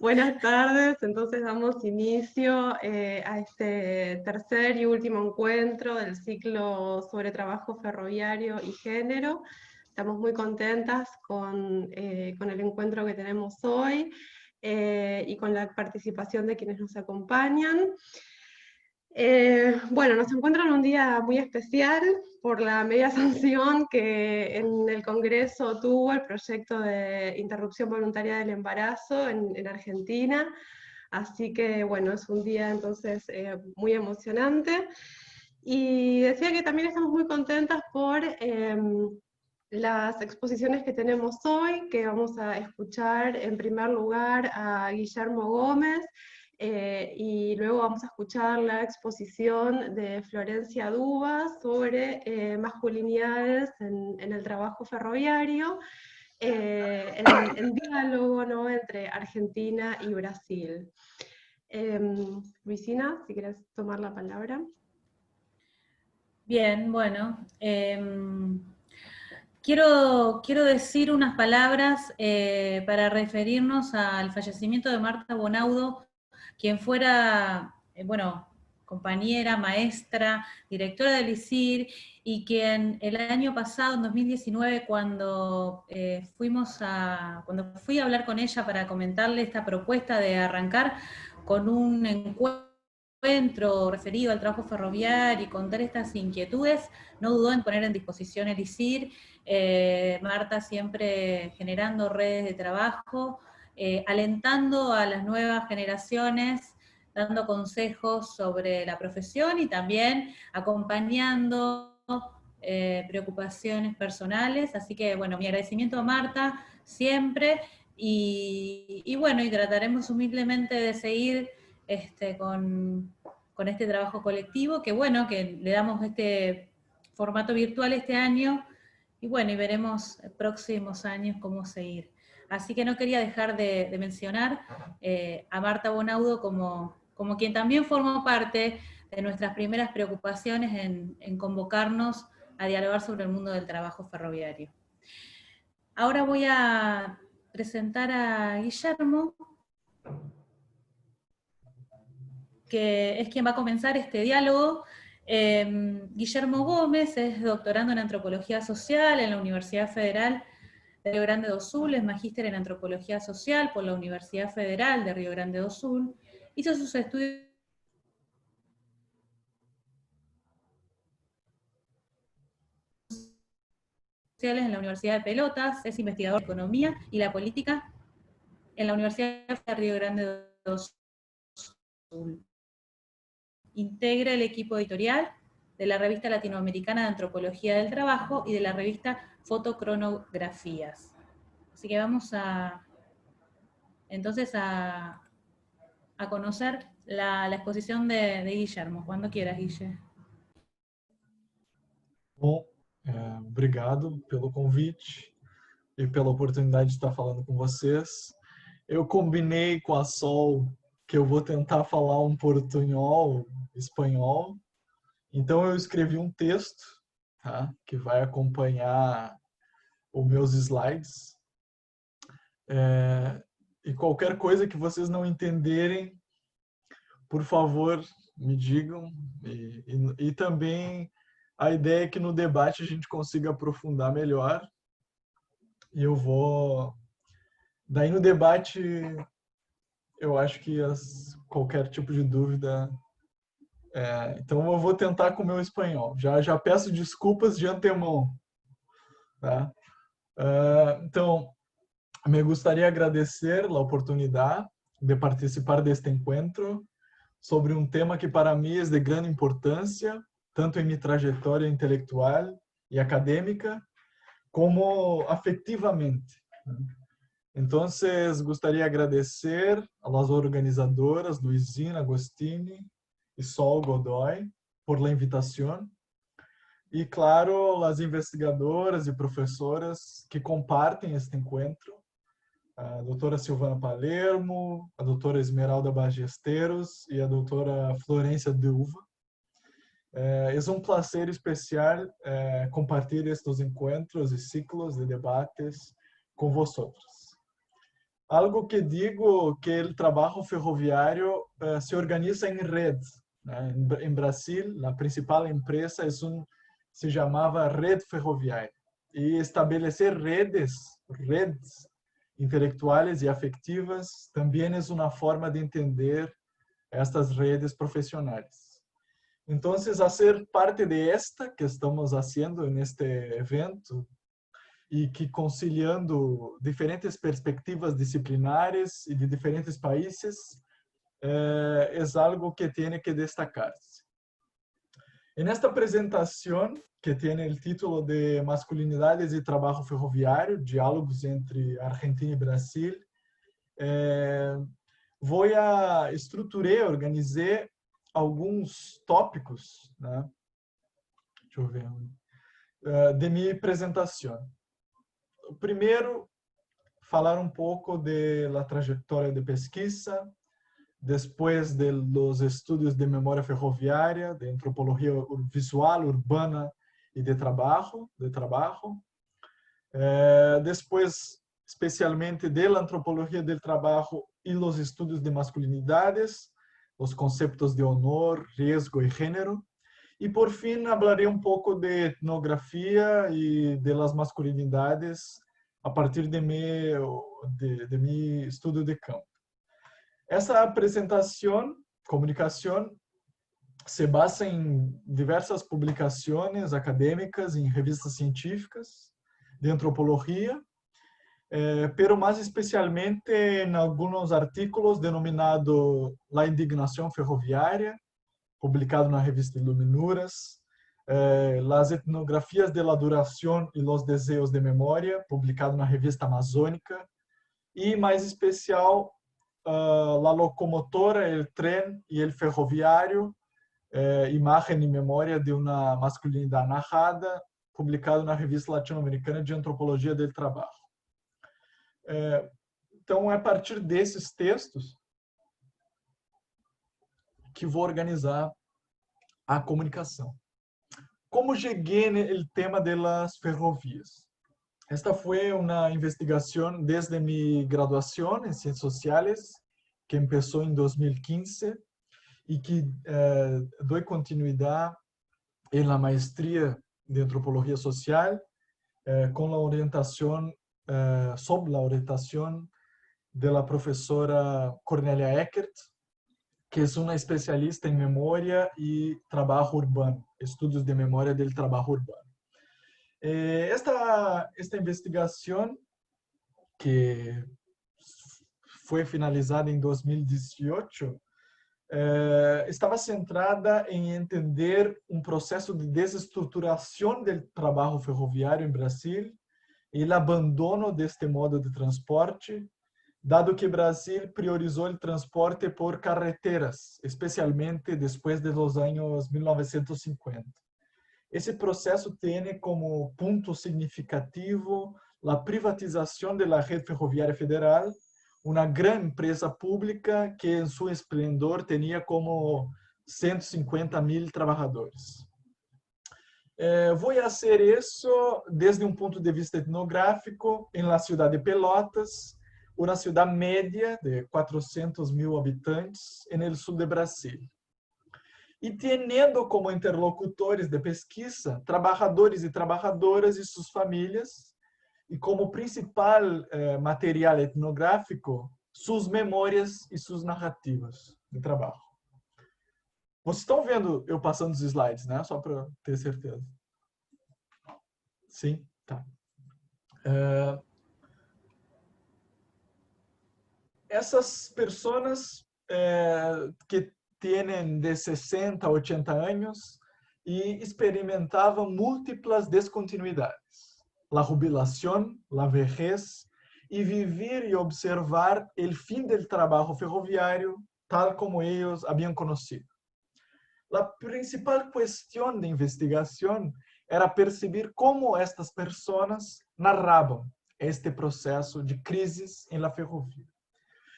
Buenas tardes, entonces damos inicio a este tercer y último encuentro del ciclo sobre trabajo ferroviario y género. Estamos muy contentas con el encuentro que tenemos hoy y con la participación de quienes nos acompañan. Bueno, nos encuentran un día muy especial por la media sanción que en el Congreso tuvo el proyecto de interrupción voluntaria del embarazo en Argentina. Así que, bueno, es un día entonces muy emocionante. Y decía que también estamos muy contentas por las exposiciones que tenemos hoy, que vamos a escuchar en primer lugar a Guillermo Gómez, y luego vamos a escuchar la exposición de Florencia Duba sobre masculinidades en el trabajo ferroviario, en diálogo, ¿no?, entre Argentina y Brasil. Luisina, si quieres tomar la palabra. Bien, bueno, quiero decir unas palabras para referirnos al fallecimiento de Marta Bonaudo, quien fuera, bueno, compañera, maestra, directora del ISIR, y quien el año pasado, en 2019, cuando cuando fui a hablar con ella para comentarle esta propuesta de arrancar con un encuentro referido al trabajo ferroviario y contar estas inquietudes, no dudó en poner en disposición el ISIR. Marta siempre generando redes de trabajo, alentando a las nuevas generaciones, dando consejos sobre la profesión y también acompañando preocupaciones personales. Así que, bueno, mi agradecimiento a Marta siempre, y bueno, y trataremos humildemente de seguir con este trabajo colectivo, que bueno, que le damos este formato virtual este año, y bueno, y veremos en próximos años cómo seguir. Así que no quería dejar de mencionar a Marta Bonaudo como quien también formó parte de nuestras primeras preocupaciones en convocarnos a dialogar sobre el mundo del trabajo ferroviario. Ahora voy a presentar a Guillermo, que es quien va a comenzar este diálogo. Guillermo Gómez es doctorando en Antropología Social en la Universidad Federal de Río Grande do Sul, es magíster en Antropología Social por la Universidad Federal de Río Grande do Sul, hizo sus estudios sociales en la Universidad de Pelotas, es investigador de Economía y la Política en la Universidad de Río Grande do Sul. Integra el equipo editorial de la Revista Latinoamericana de Antropología del Trabajo y de la revista Fotocronografías. Así que vamos entonces a conocer la exposición de Guillermo. Cuando quieras, Guille. Bom, obrigado pelo convite e pela oportunidade de estar falando com vocês. Eu combinei com a Sol que eu vou tentar falar um portunhol, espanhol. Então eu escrevi um texto, tá, que vai acompanhar os meus slides. E qualquer coisa que vocês não entenderem, por favor, me digam. E também a ideia é que no debate a gente consiga aprofundar melhor. E eu vou... Daí no debate, eu acho que qualquer tipo de dúvida... Então eu vou tentar com o meu espanhol. Já peço desculpas de antemão. Tá? Então, me gostaria de agradecer a oportunidade de participar deste encontro sobre um tema que para mim é de grande importância, tanto em minha trajetória intelectual e acadêmica, como afetivamente. Então, gostaria de agradecer às organizadoras Luisina Agostini e Sol Godoy por la invitação, e, claro, as investigadoras e professoras que compartem este encontro, a doutora Silvana Palermo, a doutora Esmeralda Ballesteros e a doutora Florência Duva. É um prazer especial compartilhar estes encontros e ciclos de debates com vocês. algo que digo que o trabalho ferroviário se organiza em rede, né? Em Brasil, a principal empresa se chamava Rede Ferroviária. E estabelecer redes intelectuais e afetivas, também é uma forma de entender estas redes profissionais. Então, a ser parte de esta que estamos fazendo neste evento, e que conciliando diferentes perspectivas disciplinares e de diferentes países, é algo que tem que destacar-se. Nesta apresentação, que tem o título de Masculinidades e Trabalho Ferroviário, Diálogos entre Argentina e Brasil, vou estruturar, organizar alguns tópicos, né? Deixa eu ver, de minha apresentação. Primeiro, falar um pouco da trajetória de pesquisa, depois dos estudos de memória ferroviária, de antropologia visual, urbana e de trabalho. Depois, especialmente, da antropologia do trabalho e os estudos de masculinidades, os conceitos de honor, riesgo e gênero. E, por fim, falarei um pouco de etnografia e das masculinidades a partir de meu estudo de campo. Essa apresentação, comunicação, se basa em diversas publicações acadêmicas, em revistas científicas de antropologia, pero mais especialmente em alguns artículos denominado La Indignación Ferroviária, publicado na revista Iluminuras, Las etnografias de la duración y los deseos de memoria, publicado na revista Amazônica, e mais especial, La locomotora, el tren y el ferroviário, imagem e memória de uma masculinidade narrada, publicado na revista latino-americana de antropologia do trabalho. Então, é a partir desses textos que vou organizar a comunicação. Como cheguei no tema das ferrovias? Esta foi uma investigação desde minha graduação em Ciências Sociais, que começou em 2015 e que dou continuidade na maestria de Antropologia Social com a orientação, sob a orientação da professora Cornélia Eckert, que é uma especialista em memória e trabalho urbano, estudos de memória do trabalho urbano. Esta investigação, que foi finalizada em 2018, estava centrada em entender um processo de desestruturação do trabalho ferroviário em Brasil e o abandono deste modo de transporte, dado que Brasil priorizou o transporte por carreteras, especialmente depois dos anos 1950. Esse processo tem como ponto significativo a privatização da rede ferroviária federal, uma grande empresa pública que, em seu esplendor, tinha como 150.000 trabalhadores. Vou fazer isso desde um ponto de vista etnográfico em la cidade de Pelotas, uma cidade média de 400.000 habitantes no sul de Brasil. E tendo como interlocutores de pesquisa trabalhadores e trabalhadoras e suas famílias, e como principal material etnográfico, suas memórias e suas narrativas de trabalho. Vocês estão vendo eu passando os slides, né? Só para ter certeza. Sim? Tá. Essas pessoas que têm de 60 a 80 anos e experimentavam múltiplas descontinuidades. La jubilação, la vejez e viver e observar o fim do trabalho ferroviário tal como eles haviam conhecido. A principal questão de investigação era perceber como estas pessoas narravam este processo de crises em la ferrovia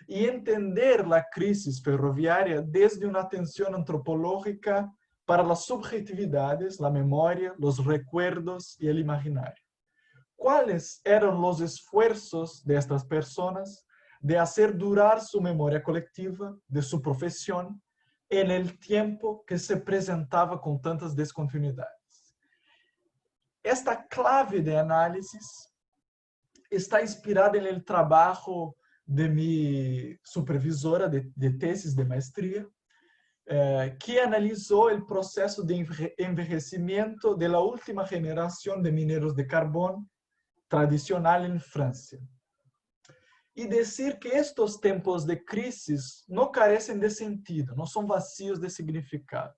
e entender a crise ferroviária desde uma atenção antropológica para as subjetividades, a memória, os recuerdos e o imaginário. Quais eram os esforços destas pessoas de hacer durar su memoria colectiva de su profesión en el tiempo que se presentaba con tantas descontinuidades. Esta clave de análisis está inspirada en el trabajo de mi supervisora de tesis de maestría, que analizó el proceso de envejecimiento de la última generación de mineros de carbón tradicional en Francia. Y decir que estos tiempos de crisis no carecen de sentido, no son vacíos de significado.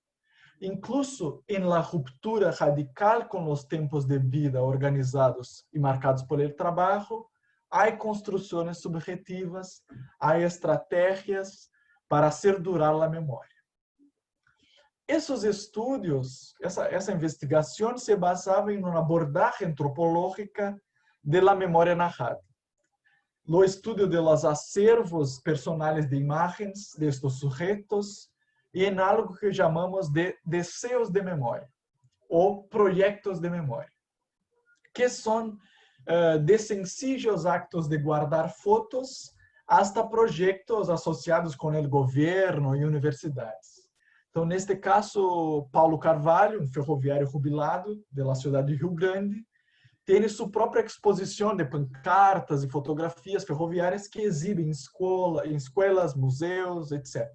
Incluso en la ruptura radical con los tiempos de vida organizados y marcados por el trabajo, hay construcciones subjetivas, hay estrategias para hacer durar la memoria. Esos estudios, esa investigación se basaba en una abordaje antropológica de la memoria narrada. Lo estudio de los acervos personales de imágenes de estos sujetos y en algo que llamamos de deseos de memoria o proyectos de memoria, que son de sencillos actos de guardar fotos hasta proyectos asociados con el gobierno y universidades. Então, neste caso, Paulo Carvalho, um ferroviário jubilado da cidade de Rio Grande, tem sua própria exposição de pancartas e fotografias ferroviárias que exibem em escolas, museus, etc.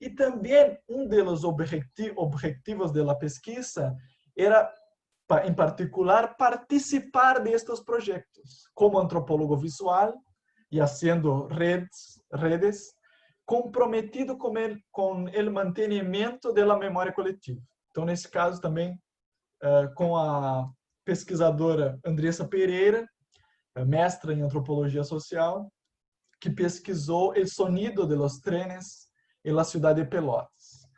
E também dos objetivos da pesquisa era, em particular, participar destes projetos como antropólogo visual e fazendo redes comprometido com o mantenimento da memória coletiva. Então, nesse caso também, com a pesquisadora Andressa Pereira, mestra em antropologia social, que pesquisou o sonido de los trenes em la cidade de Pelotas.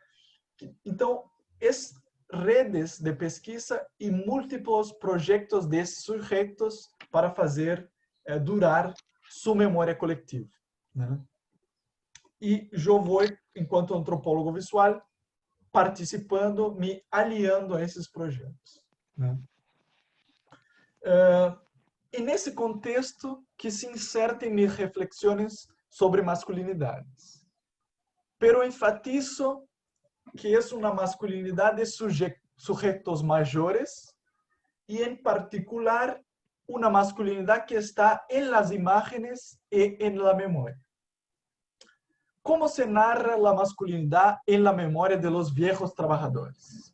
Então, redes de pesquisa e múltiplos projetos desses sujeitos para fazer durar sua memória coletiva, né? E eu vou, enquanto antropólogo visual, participando, me aliando a esses projetos, né? E nesse contexto que se insertem minhas reflexões sobre masculinidades. Pero enfatizo que é uma masculinidade de sujeitos maiores e, em particular, uma masculinidade que está em las imágenes e em la memória. Como se narra a masculinidade em la memória de los viejos trabajadores?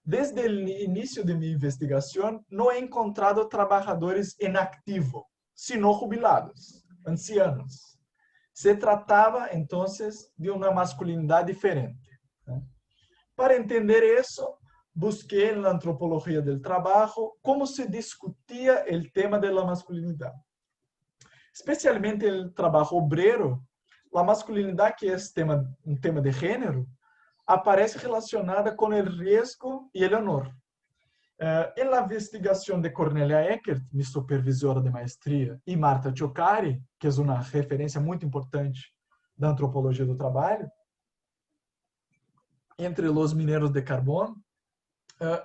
Desde o início de minha investigação, não he encontrado trabalhadores em ativo, sino jubilados, ancianos. Se tratava, então, de uma masculinidade diferente. Para entender isso, busquei na antropologia do trabalho como se discutia o tema da masculinidade. Especialmente no trabalho obrero, a masculinidade, que é um tema de gênero, aparece relacionada com o risco e o honor. Em la investigação de Cornelia Eckert, minha supervisora de maestria, e Marta Ciocari, que é uma referência muito importante da antropologia do trabalho, entre os mineiros de carbono,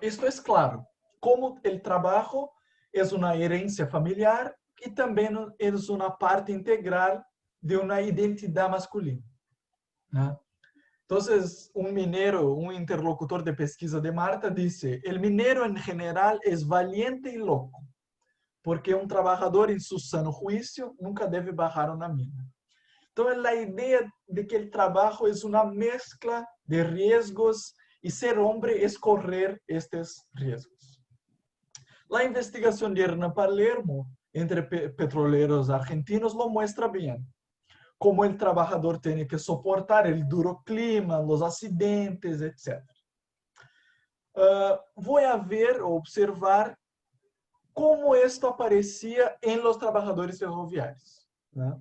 isto é claro, como o trabalho é uma herência familiar e também é uma parte integral de uma identidade masculina, né? Então, mineiro, interlocutor de pesquisa de Marta, disse: "El mineiro em geral é valiente e louco, porque trabalhador em seu sano juízo nunca deve bajar uma mina." Então, a ideia de que o trabalho é uma mescla de riscos e ser homem é correr estes riscos. A investigação de Hernán Palermo entre petroleros argentinos lo muestra bem. Como o trabalhador tem que suportar o duro clima, os acidentes, etc. Vou observar como isto aparecia em los trabalhadores ferroviários, né?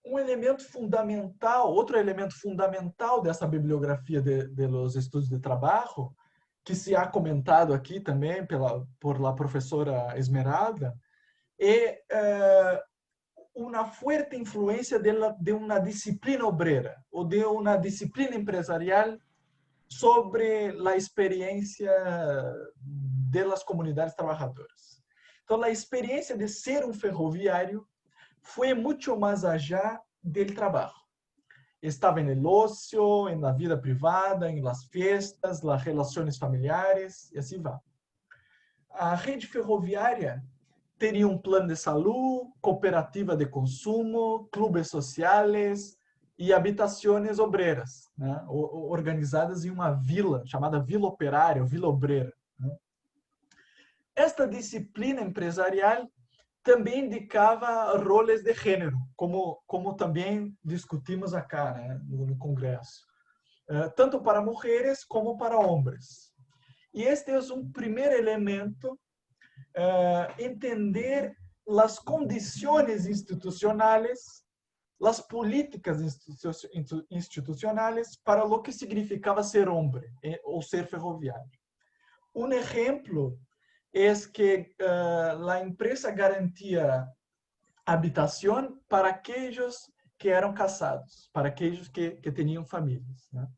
Elemento fundamental, outro elemento fundamental dessa bibliografia de los estudos de trabalho, que se ha comentado aqui também por la professora Esmeralda, é uma forte influência de uma disciplina obrera ou de uma disciplina empresarial sobre a experiência das comunidades trabalhadoras. Então, a experiência de ser um ferroviário foi muito mais allá do trabalho. Estava no ocio, na vida privada, nas festas, nas relações familiares, e assim vai. A rede ferroviária teria um plano de saúde, cooperativa de consumo, clubes sociais e habitações obreiras, né? Organizadas em uma vila, chamada Vila Operária, ou Vila Obreira. Né? Esta disciplina empresarial também indicava roles de gênero, como também discutimos acá, né, no Congresso, tanto para mulheres como para homens. E este é um primeiro elemento, entender as condições institucionais, as políticas institucionais para o que significava ser homem ou ser ferroviário. Um exemplo é que a empresa garantia habitação para aqueles que eram casados, para aqueles que tinham famílias. Né?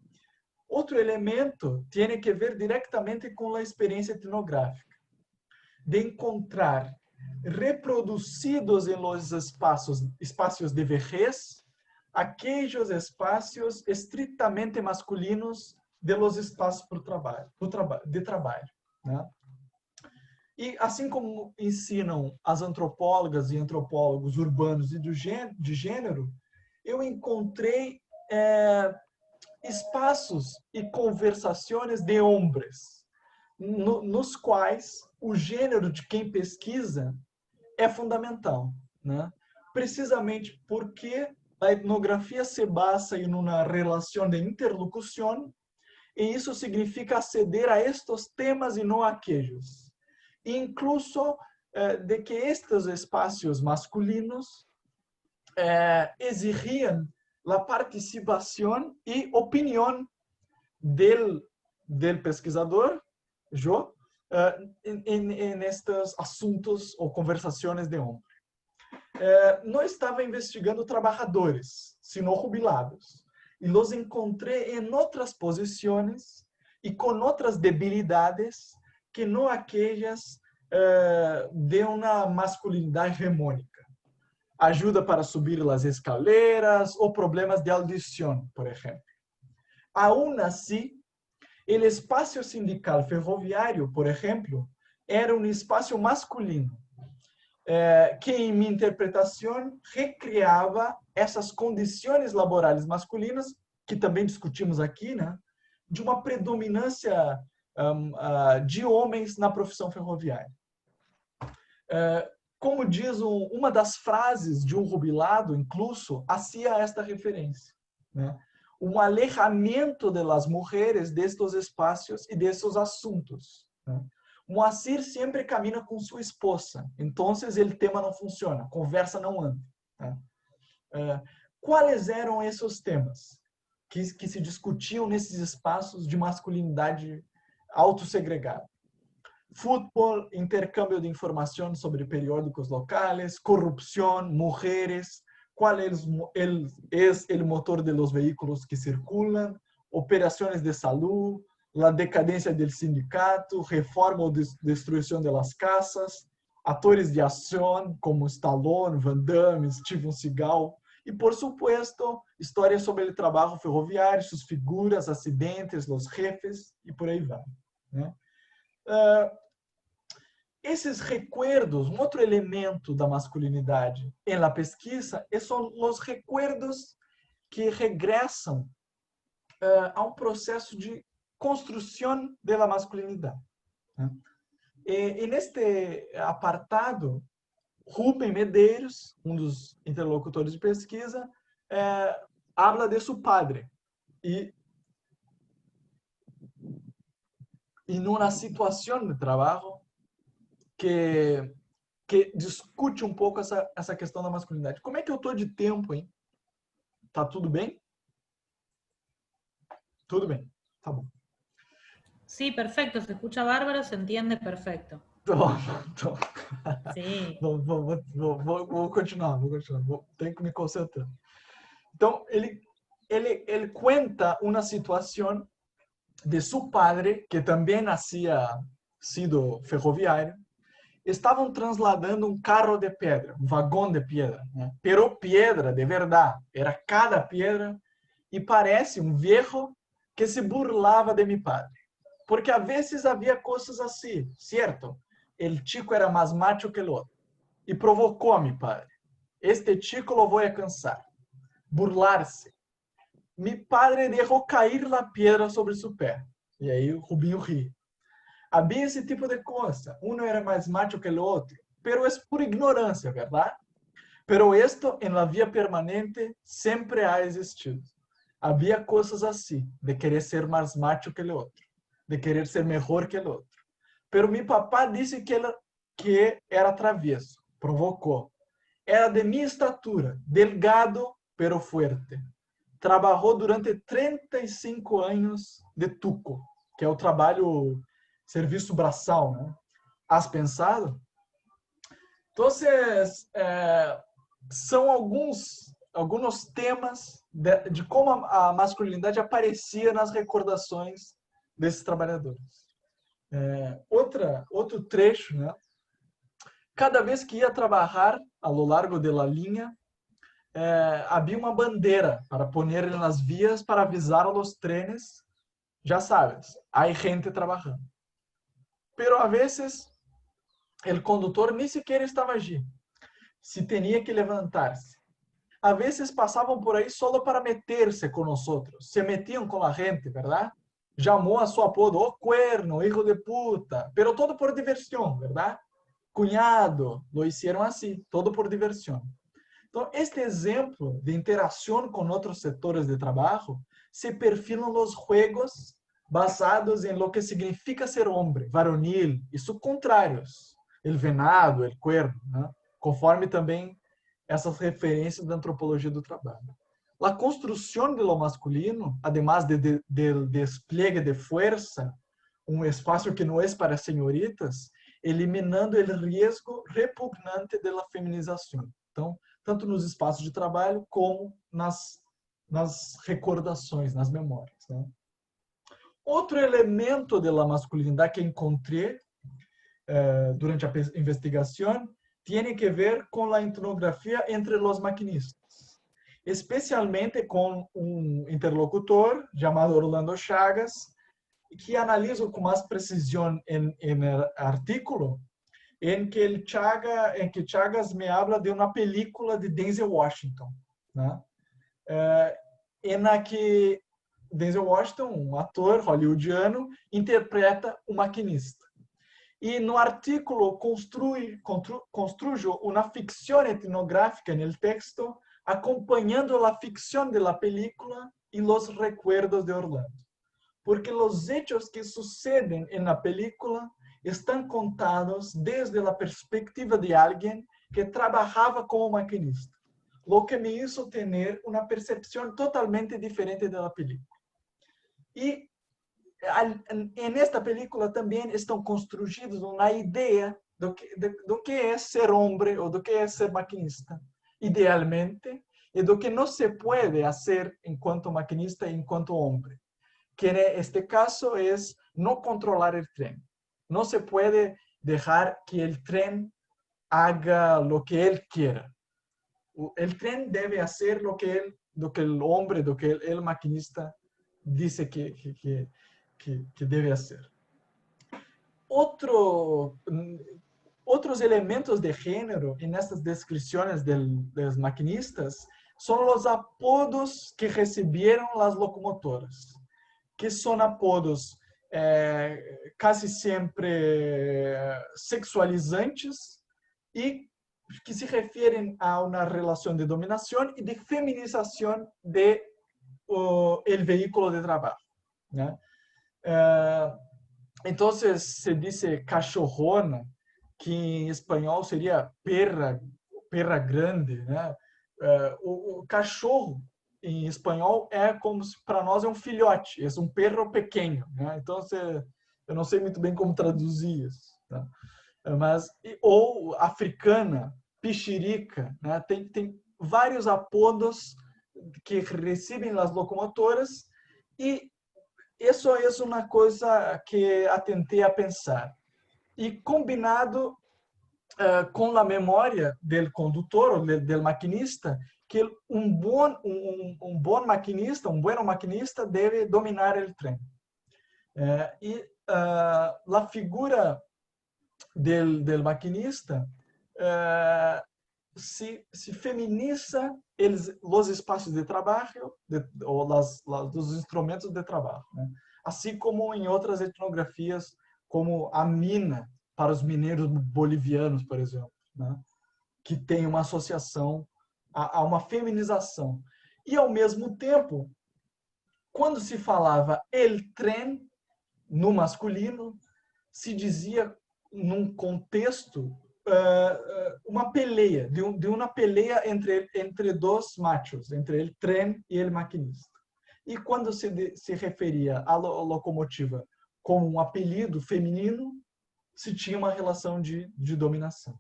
Outro elemento tem que ver diretamente com a experiência etnográfica, de encontrar reproduzidos em los espaços de vejez, aqueles espaços estritamente masculinos de los espaços de trabalho. Né? E assim como ensinam as antropólogas e antropólogos urbanos e de gênero, eu encontrei espaços e conversações de homens, nos quais o gênero de quem pesquisa é fundamental, né? Precisamente porque a etnografia se basa em uma relação de interlocução, e isso significa aceder a estes temas e não a aqueles. Incluso de que estes espaços masculinos exigiam a participação e opinião del pesquisador, eu, em estes assuntos ou conversações de homem. Não estava investigando trabalhadores, sino jubilados, e los encontrei em outras posições e com outras debilidades que não aquelas de uma masculinidade hegemônica. Ajuda para subir as escaleras ou problemas de audição, por exemplo. Aún assim, o espaço sindical ferroviário, por exemplo, era um espaço masculino, que, em minha interpretação, recriava essas condições laborais masculinas, que também discutimos aqui, né, de uma predominância de homens na profissão ferroviária. Como diz uma das frases de um jubilado, incluso, hacía esta referência, né? Um alejamento das mulheres destes espaços e destes assuntos. Né? Moacir sempre camina com sua esposa, então o tema não funciona, a conversa não anda. Né? Quais eram esses temas que se discutiam nesses espaços de masculinidade autossegregada? Futebol, intercâmbio de informações sobre periódicos locais, corrupção, mulheres, qual é o motor de los veículos que circulam, operações de saúde, a decadência do sindicato, reforma ou destruição das casas, atores de ação como Stallone, Van Damme, Steven Seagal, e, por supuesto, histórias sobre o trabalho ferroviário, suas figuras, acidentes, os jefes, e por aí vai. Né? Esses recuerdos, um outro elemento da masculinidade em la pesquisa, são os recuerdos que regressam a um processo de construção da masculinidade. Né? E neste apartado, Rubem Medeiros, um dos interlocutores de pesquisa, habla de seu padre e numa situação de trabalho que discute um pouco essa questão da masculinidade. Como é que eu estou de tempo, hein? Tá tudo bem? Tudo bem, tá bom. Sí, perfecto, se escucha bárbaro, se entiende perfecto. Sí. Vou continuar, tenho que me concentrar. Então, ele conta uma situação de seu padre, que também havia sido ferroviário, estavam trasladando um carro de pedra, um vagão de pedra, né? Pero pedra de verdade, era cada pedra, e parece um viejo que se burlava de meu padre. Porque a vezes havia coisas assim, certo? El chico era mais macho que o outro, e provocou a meu padre. Este chico lo voy a cansar. Burlar-se. Mi padre deixou cair a pedra sobre seu pé. E aí o Rubinho ri. Havia esse tipo de coisa. Um era mais macho que o outro. Pero é por ignorância, verdade? Pero esto en la vida permanente sempre ha existido. Havia coisas assim, de querer ser mais macho que o outro, de querer ser melhor que o outro. Pero mi papá disse que era travieso, provocou. Era de minha estatura, delgado, pero fuerte. Trabalhou durante 35 anos de tuco, que é o trabalho, serviço braçal, né? Has pensado? Então, são alguns temas de como a masculinidade aparecia nas recordações desses trabalhadores. Outro trecho, né? Cada vez que ia trabalhar a lo largo da linha, havia uma bandeira para pôr nas vias para avisar aos trenes, já sabes, há gente trabalhando. Pero a vezes o condutor nem sequer estava allí, se tinha que levantar-se. A vezes passavam por aí só para meter-se com nós, se metiam com a gente, verdade? Chamou a seu apodo, oh cuerno, hijo de puta, pero todo por diversão, verdade? Cunhado, lo hicieron assim, todo por diversão. Então, este exemplo de interação com outros setores de trabalho se perfilam nos juegos basados em lo que significa ser homem, varonil, e seus contrários, el venado, el cuerno, né? Conforme também essas referências da antropologia do trabalho. A construção de lo masculino, además del despliegue de força, um espaço que não é para senhoritas, eliminando o risco repugnante da feminização. Então, tanto nos espaços de trabalho como nas recordações, nas memórias, né? Outro elemento da masculinidade que encontrei durante a investigação tem que ver com a etnografia entre os maquinistas, especialmente com um interlocutor chamado Orlando Chagas, que analiso com mais precisão em artículo, em que Chagas me habla de uma película de Denzel Washington, né? Em la que Denzel Washington, um ator hollywoodiano, interpreta o maquinista. E no artículo construyo uma ficção etnográfica no texto, acompanhando a ficção da película e os recuerdos de Orlando. Porque os hechos que sucedem na película estão contados desde a perspectiva de alguém que trabalhava como maquinista, lo que me hizo ter uma percepção totalmente diferente da película. E nesta película também estão construídos uma ideia do que é ser homem ou do que é ser maquinista, idealmente, e do que não se pode fazer enquanto maquinista e enquanto homem. Que en este caso es no controlar el tren. No se puede dejar que el tren haga lo que él quiera. El tren debe hacer lo que el hombre, lo que el maquinista dice que debe hacer. Otros elementos de género en estas descripciones de los maquinistas son los apodos que recibieron las locomotoras, que são apodos quase sempre sexualizantes e que se referem a uma relação de dominação e de feminização do veículo de trabalho, né? Então, se diz cachorrona, que em espanhol seria perra grande, né? O cachorro em espanhol como se para nós é um filhote, é um perro pequeno, né? Então eu não sei muito bem como traduzir isso, tá? Mas ou africana, pichirica, né? Tem vários apodos que recebem as locomotoras e isso é uma coisa que atentei a pensar. E combinado com a memória do condutor ou do maquinista, que um bom maquinista, um bom maquinista deve dominar o trem. E a figura del maquinista se feminiza os espaços de trabalho ou os instrumentos de trabalho, né? Assim como em outras etnografias, como a mina para os mineiros bolivianos, por exemplo, né? Que tem uma associação a uma feminização. E, ao mesmo tempo, quando se falava el tren no masculino, se dizia, num contexto, uma peleia, de uma peleia entre dois machos, entre o trem e o maquinista. E quando se referia à locomotiva como um apelido feminino, se tinha uma relação de dominação.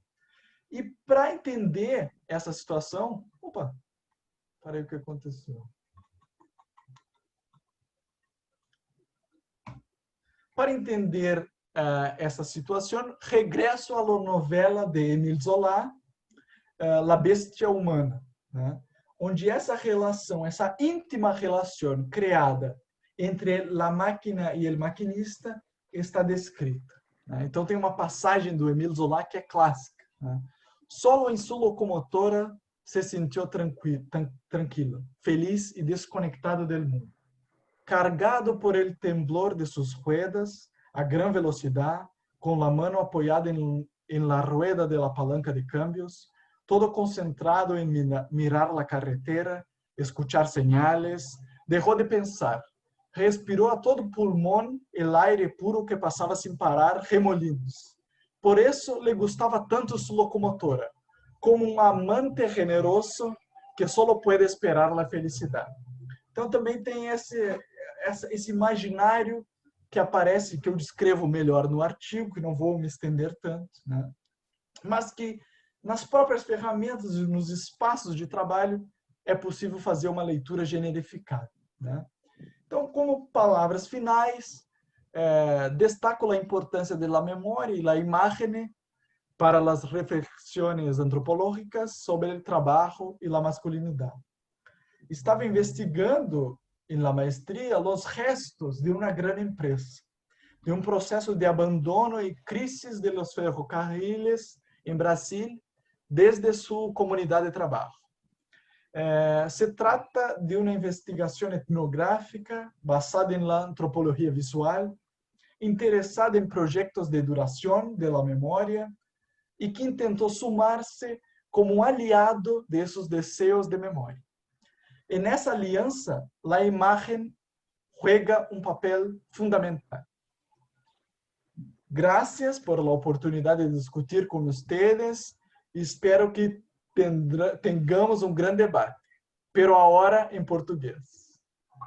E para entender essa situação... Opa, parei, o que aconteceu? Para entender essa situação, regresso à novela de Émile Zola, La Bestia Humana, né? Onde essa relação, essa íntima relação criada entre a máquina e o maquinista está descrita, né? Então tem uma passagem do Émile Zola que é clássica, né? Solo em sua locomotora se sentiu tranquilo, feliz e desconectado do mundo. Cargado por el temblor de sus ruedas a gran velocidad, con la mano apoyada en la rueda de la palanca de cambios, todo concentrado en mirar la carretera, escuchar señales, dejó de pensar. Respiró a todo pulmón el aire puro que pasaba sin parar, remolinos. Por eso le gustaba tanto su locomotora, como un amante generoso que solo puede esperar la felicidad. Então também tem esse imaginário que aparece, que eu descrevo melhor no artigo, que não vou me estender tanto, né? Mas que nas próprias ferramentas e nos espaços de trabalho é possível fazer uma leitura generificada, né? Então, como palavras finais, destaco a importância da memória e da imagem para as reflexões antropológicas sobre o trabalho e a masculinidade. Estava investigando na maestria os restos de uma grande empresa, de um processo de abandono e crise de los ferrocarriles em Brasil desde sua comunidade de trabalho. Se trata de uma investigação etnográfica basada em la antropologia visual, interessada em projetos de duração de la memória e que tentou sumar-se como um aliado desses desejos de memória. E nessa aliança, a imagem juega um papel fundamental. Gracias por la oportunidade de discutir com vocês. Espero que tengamos um grande debate, pero ahora em português.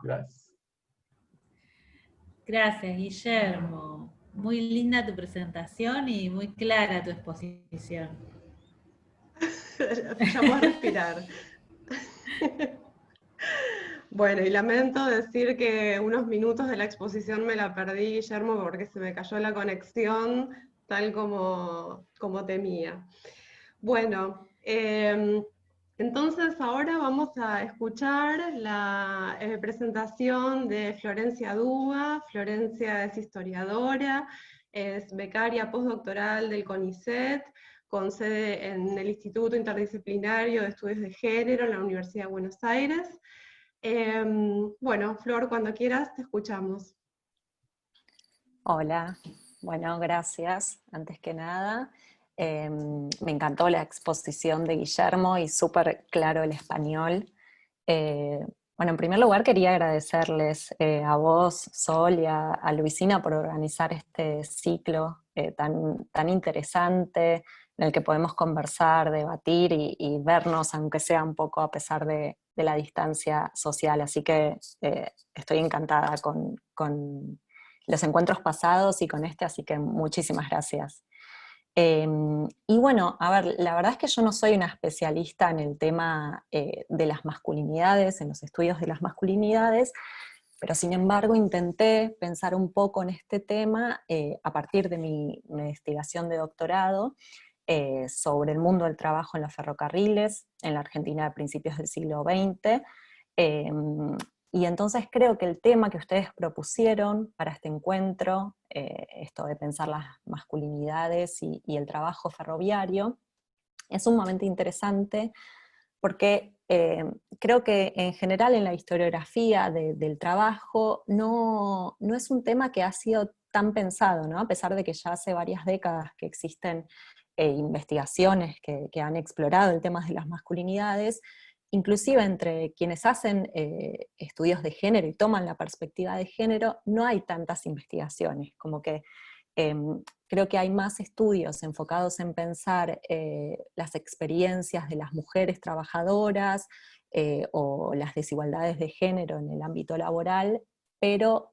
Gracias. Gracias, Guillermo. Muy linda tu presentación y muy clara tu exposición. Vamos a respirar. Bueno, y lamento decir que unos minutos de la exposición me la perdí, Guillermo, porque se me cayó la conexión tal como temía. Bueno, entonces ahora vamos a escuchar la presentación de Florencia Duba. Florencia es historiadora, es becaria postdoctoral del CONICET, con sede en el Instituto Interdisciplinario de Estudios de Género en la Universidad de Buenos Aires. Bueno, Flor, cuando quieras te escuchamos. Hola, bueno, gracias. Antes que nada, me encantó la exposición de Guillermo y súper claro el español. Bueno, en primer lugar quería agradecerles a vos, Sol, y a Luisina por organizar este ciclo tan interesante, en el que podemos conversar, debatir y vernos, aunque sea un poco a pesar de la distancia social. Así que estoy encantada con los encuentros pasados y con este, así que muchísimas gracias. Y bueno, a ver, la verdad es que yo no soy una especialista en el tema de las masculinidades, en los estudios de las masculinidades, pero sin embargo intenté pensar un poco en este tema a partir de mi investigación de doctorado, sobre el mundo del trabajo en los ferrocarriles, en la Argentina de principios del siglo XX. Y entonces creo que el tema que ustedes propusieron para este encuentro, esto de pensar las masculinidades y el trabajo ferroviario, es sumamente interesante porque creo que en general en la historiografía del trabajo no es un tema que ha sido tan pensado, ¿no? A pesar de que ya hace varias décadas que existen investigaciones que han explorado el tema de las masculinidades, inclusive entre quienes hacen estudios de género y toman la perspectiva de género, no hay tantas investigaciones, como que creo que hay más estudios enfocados en pensar las experiencias de las mujeres trabajadoras o las desigualdades de género en el ámbito laboral, pero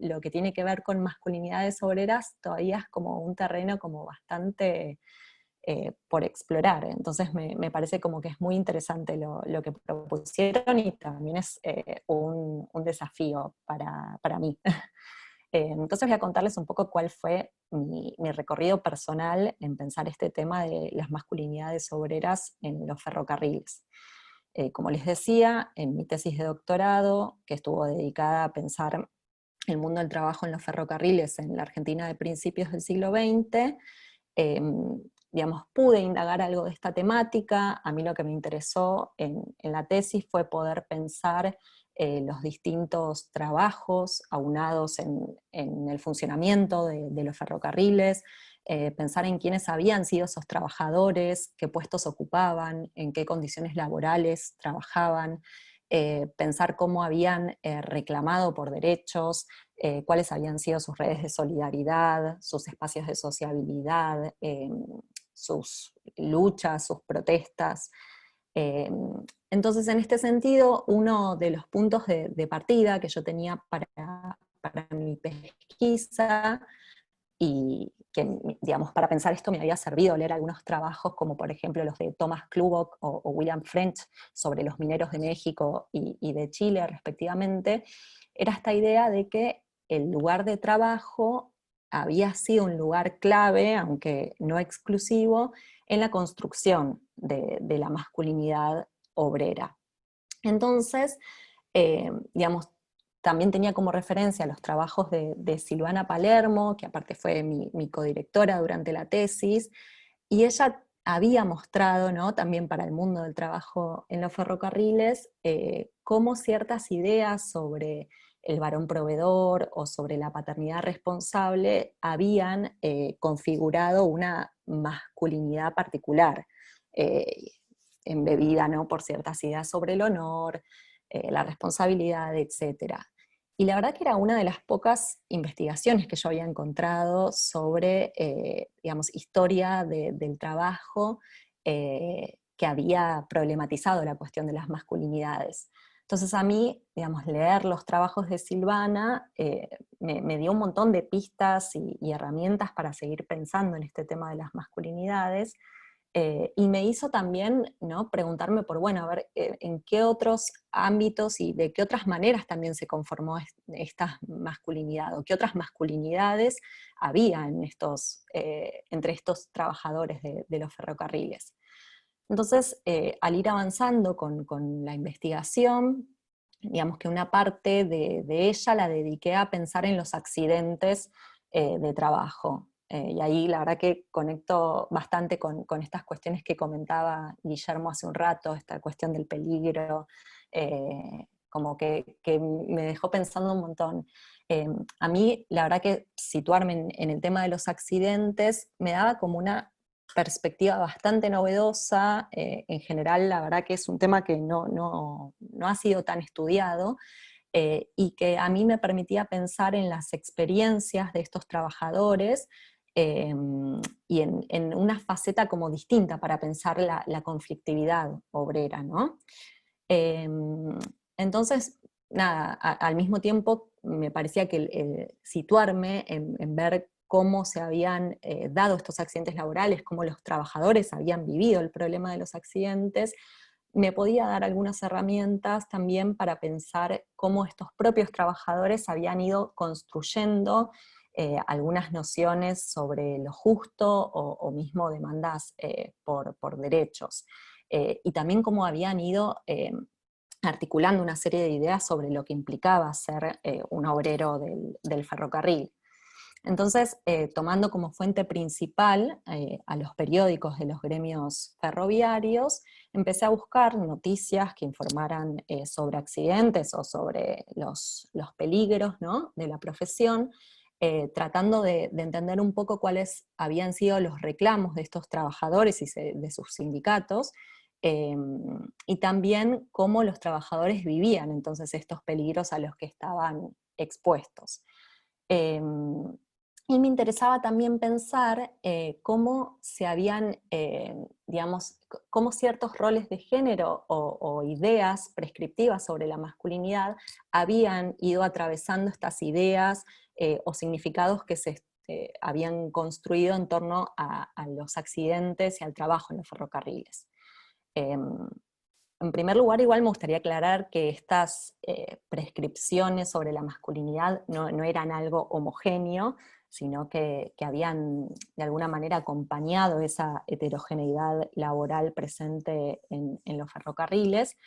lo que tiene que ver con masculinidades obreras todavía es como un terreno como bastante por explorar. Entonces me parece como que es muy interesante lo que propusieron y también es un desafío para mí. Entonces voy a contarles un poco cuál fue mi recorrido personal en pensar este tema de las masculinidades obreras en los ferrocarriles. Como les decía, en mi tesis de doctorado, que estuvo dedicada a pensar el mundo del trabajo en los ferrocarriles en la Argentina de principios del siglo XX, digamos, pude indagar algo de esta temática. A mí lo que me interesó en la tesis fue poder pensar los distintos trabajos aunados en el funcionamiento de los ferrocarriles, pensar en quiénes habían sido esos trabajadores, qué puestos ocupaban, en qué condiciones laborales trabajaban, pensar cómo habían reclamado por derechos, cuáles habían sido sus redes de solidaridad, sus espacios de sociabilidad, sus luchas, sus protestas. Entonces, en este sentido, uno de los puntos de partida que yo tenía para mi pesquisa, y que, digamos, para pensar esto me había servido leer algunos trabajos, como por ejemplo los de Thomas Klubok o William French, sobre los mineros de México y de Chile, respectivamente, era esta idea de que el lugar de trabajo había sido un lugar clave, aunque no exclusivo, en la construcción de la masculinidad obrera. Entonces, digamos, también tenía como referencia los trabajos de Silvana Palermo, que aparte fue mi codirectora durante la tesis, y ella había mostrado, ¿no?, también para el mundo del trabajo en los ferrocarriles, cómo ciertas ideas sobre el varón proveedor o sobre la paternidad responsable habían configurado una masculinidad particular, embebida, ¿no?, por ciertas ideas sobre el honor, la responsabilidad, etc. Y la verdad que era una de las pocas investigaciones que yo había encontrado sobre, digamos, historia del trabajo que había problematizado la cuestión de las masculinidades. Entonces a mí, digamos, leer los trabajos de Silvana me dio un montón de pistas y herramientas para seguir pensando en este tema de las masculinidades. Y me hizo también, ¿no?, preguntarme por, bueno, a ver, en qué otros ámbitos y de qué otras maneras también se conformó esta masculinidad, o qué otras masculinidades había en entre estos trabajadores de los ferrocarriles. Entonces, al ir avanzando con la investigación, digamos que una parte de ella la dediqué a pensar en los accidentes de trabajo. Y ahí la verdad que conecto bastante con estas cuestiones que comentaba Guillermo hace un rato, esta cuestión del peligro, como que me dejó pensando un montón. A mí la verdad que situarme en el tema de los accidentes me daba como una perspectiva bastante novedosa. En general la verdad que es un tema que no ha sido tan estudiado, y que a mí me permitía pensar en las experiencias de estos trabajadores, y en una faceta como distinta para pensar la conflictividad obrera, ¿no? Entonces, nada, al mismo tiempo me parecía que el situarme en ver cómo se habían dado estos accidentes laborales, cómo los trabajadores habían vivido el problema de los accidentes, me podía dar algunas herramientas también para pensar cómo estos propios trabajadores habían ido construyendo algunas nociones sobre lo justo o mismo demandas por derechos. Y también cómo habían ido articulando una serie de ideas sobre lo que implicaba ser un obrero del ferrocarril. Entonces, tomando como fuente principal a los periódicos de los gremios ferroviarios, empecé a buscar noticias que informaran sobre accidentes o sobre los peligros, ¿no?, de la profesión, tratando de entender un poco cuáles habían sido los reclamos de estos trabajadores y de sus sindicatos, y también cómo los trabajadores vivían entonces estos peligros a los que estaban expuestos. Y me interesaba también pensar cómo se habían, digamos, cómo ciertos roles de género o ideas prescriptivas sobre la masculinidad habían ido atravesando estas ideas o significados que se habían construido en torno a los accidentes y al trabajo en los ferrocarriles. En primer lugar, igual me gustaría aclarar que estas prescripciones sobre la masculinidad no eran algo homogéneo, sino que habían de alguna manera acompañado esa heterogeneidad laboral presente en los ferrocarriles,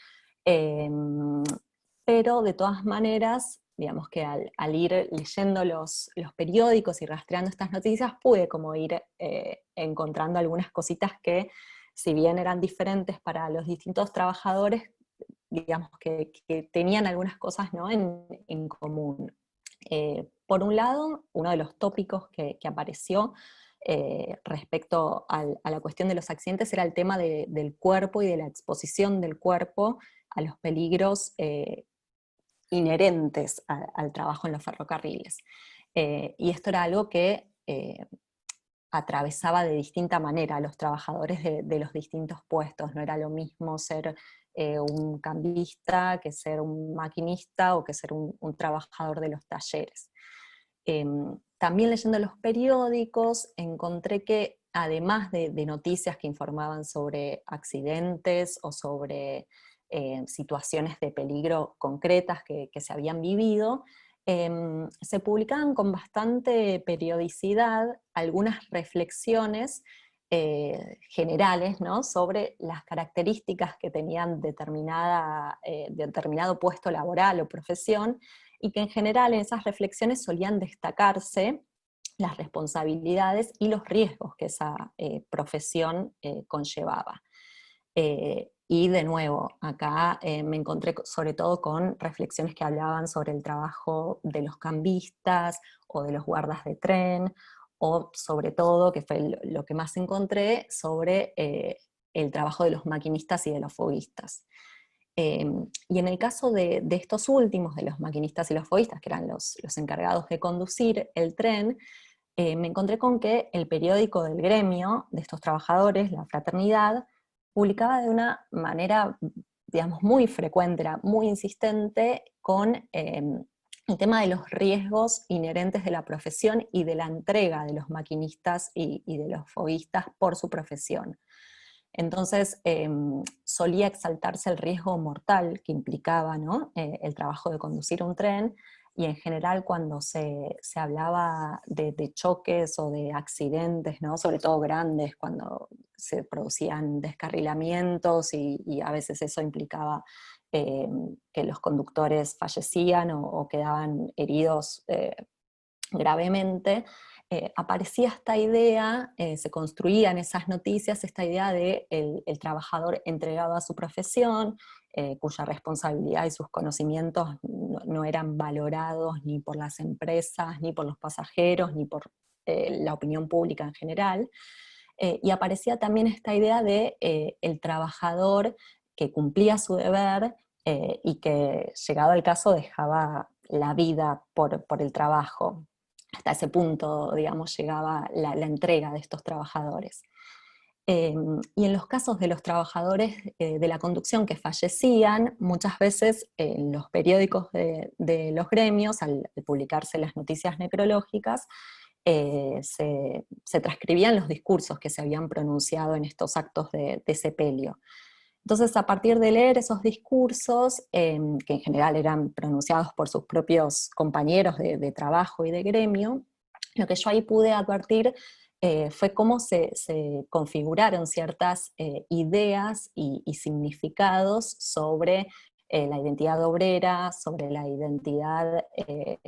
pero de todas maneras, digamos que al ir leyendo los periódicos y rastreando estas noticias, pude como ir encontrando algunas cositas que, si bien eran diferentes para los distintos trabajadores, digamos que tenían algunas cosas, ¿no?, en común. Por un lado, uno de los tópicos que apareció respecto a la cuestión de los accidentes era el tema del cuerpo y de la exposición del cuerpo a los peligros inherentes al trabajo en los ferrocarriles. Y esto era algo que atravesaba de distinta manera a los trabajadores de los distintos puestos. No era lo mismo ser un cambista que ser un maquinista o que ser un trabajador de los talleres. También leyendo los periódicos encontré que, además de noticias que informaban sobre accidentes o sobre situaciones de peligro concretas que se habían vivido, se publicaban con bastante periodicidad algunas reflexiones generales, ¿no?, sobre las características que tenían determinado puesto laboral o profesión, y que en general en esas reflexiones solían destacarse las responsabilidades y los riesgos que esa profesión conllevaba. Y de nuevo, acá me encontré sobre todo con reflexiones que hablaban sobre el trabajo de los cambistas o de los guardas de tren, o sobre todo, que fue lo que más encontré, sobre el trabajo de los maquinistas y de los foguistas. Y en el caso de estos últimos, de los maquinistas y los foguistas, que eran los encargados de conducir el tren, me encontré con que el periódico del gremio de estos trabajadores, La Fraternidad, publicaba de una manera, digamos, muy frecuente, era muy insistente con el tema de los riesgos inherentes de la profesión y de la entrega de los maquinistas y de los foguistas por su profesión. Entonces solía exaltarse el riesgo mortal que implicaba, ¿no?, el trabajo de conducir un tren, y en general cuando se hablaba de choques o de accidentes, ¿no?, sobre todo grandes, cuando se producían descarrilamientos y a veces eso implicaba que los conductores fallecían o quedaban heridos gravemente, aparecía esta idea, se construía en esas noticias esta idea de el trabajador entregado a su profesión, cuya responsabilidad y sus conocimientos no eran valorados ni por las empresas, ni por los pasajeros, ni por la opinión pública en general. Y aparecía también esta idea de el trabajador que cumplía su deber y que, llegado el caso, dejaba la vida por el trabajo. Hasta ese punto, digamos, llegaba la entrega de estos trabajadores. Y en los casos de los trabajadores de la conducción que fallecían, muchas veces en los periódicos de los gremios, al publicarse las noticias necrológicas, se transcribían los discursos que se habían pronunciado en estos actos de sepelio. Entonces, a partir de leer esos discursos, que en general eran pronunciados por sus propios compañeros de trabajo y de gremio, lo que yo ahí pude advertir fue cómo se configuraron ciertas ideas y significados sobre la identidad obrera, sobre la identidad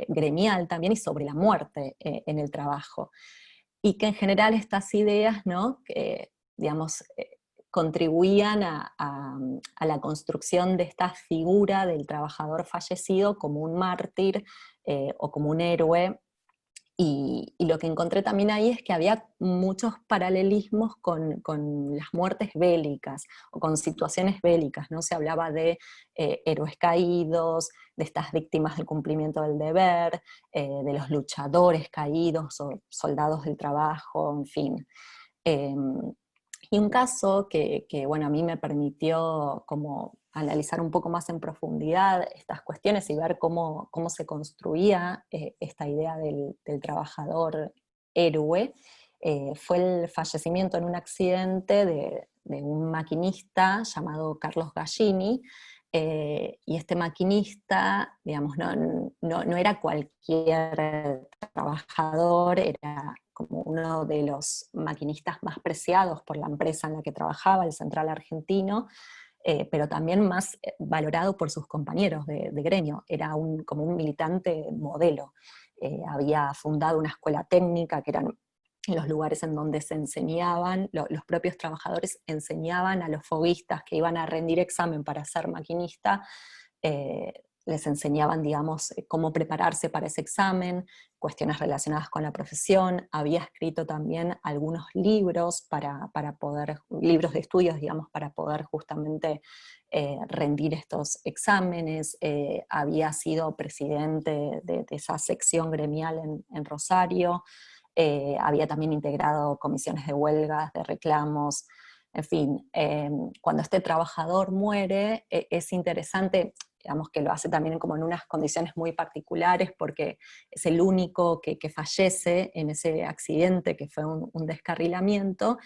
gremial también y sobre la muerte en el trabajo. Y que en general estas ideas, ¿no? Que, digamos, contribuían a la construcción de esta figura del trabajador fallecido como un mártir o como un héroe. Y lo que encontré también ahí es que había muchos paralelismos con las muertes bélicas o con situaciones bélicas, ¿no? Se hablaba de héroes caídos, de estas víctimas del cumplimiento del deber, de los luchadores caídos o soldados del trabajo, en fin. Y un caso bueno, a mí me permitió como analizar un poco más en profundidad estas cuestiones y ver cómo se construía esta idea del trabajador héroe, fue el fallecimiento en un accidente de un maquinista llamado Carlos Gallini, y este maquinista, digamos, no era cualquier trabajador, era como uno de los maquinistas más preciados por la empresa en la que trabajaba, el Central Argentino, pero también más valorado por sus compañeros de gremio. Era como un militante modelo. Había fundado una escuela técnica, que eran los lugares en donde se enseñaban, los propios trabajadores enseñaban a los foguistas que iban a rendir examen para ser maquinista, les enseñaban, digamos, cómo prepararse para ese examen, cuestiones relacionadas con la profesión. Había escrito también algunos libros libros de estudios, digamos, para poder justamente rendir estos exámenes. Había sido presidente de esa sección gremial en Rosario. Había también integrado comisiones de huelgas, de reclamos, en fin. Cuando este trabajador muere, es interesante, digamos que lo hace también como en unas condiciones muy particulares, porque es el único que fallece en ese accidente, que fue un descarrilamiento,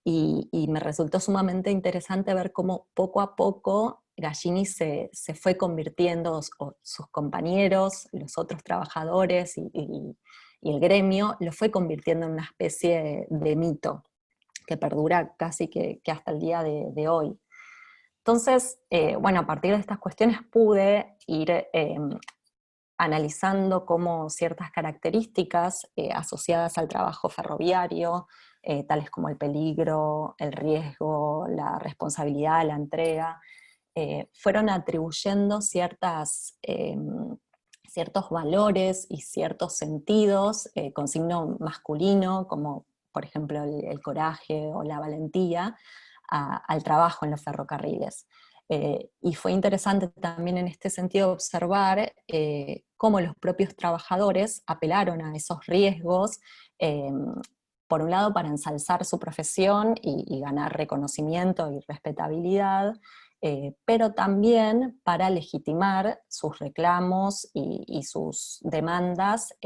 y me resultó sumamente interesante ver cómo poco a poco Gallini se fue convirtiendo, o sus compañeros, los otros trabajadores y el gremio, lo fue convirtiendo en una especie de mito que perdura casi que hasta el día de hoy. Entonces, bueno, a partir de estas cuestiones pude ir analizando cómo ciertas características asociadas al trabajo ferroviario, tales como el peligro, el riesgo, la responsabilidad, la entrega, fueron atribuyendo ciertos valores y ciertos sentidos con signo masculino, como por ejemplo el coraje o la valentía, al trabajo en los ferrocarriles. Y fue interesante también en este sentido observar cómo los propios trabajadores apelaron a esos riesgos, por un lado para ensalzar su profesión y ganar reconocimiento y respetabilidad, pero también para legitimar sus reclamos y sus demandas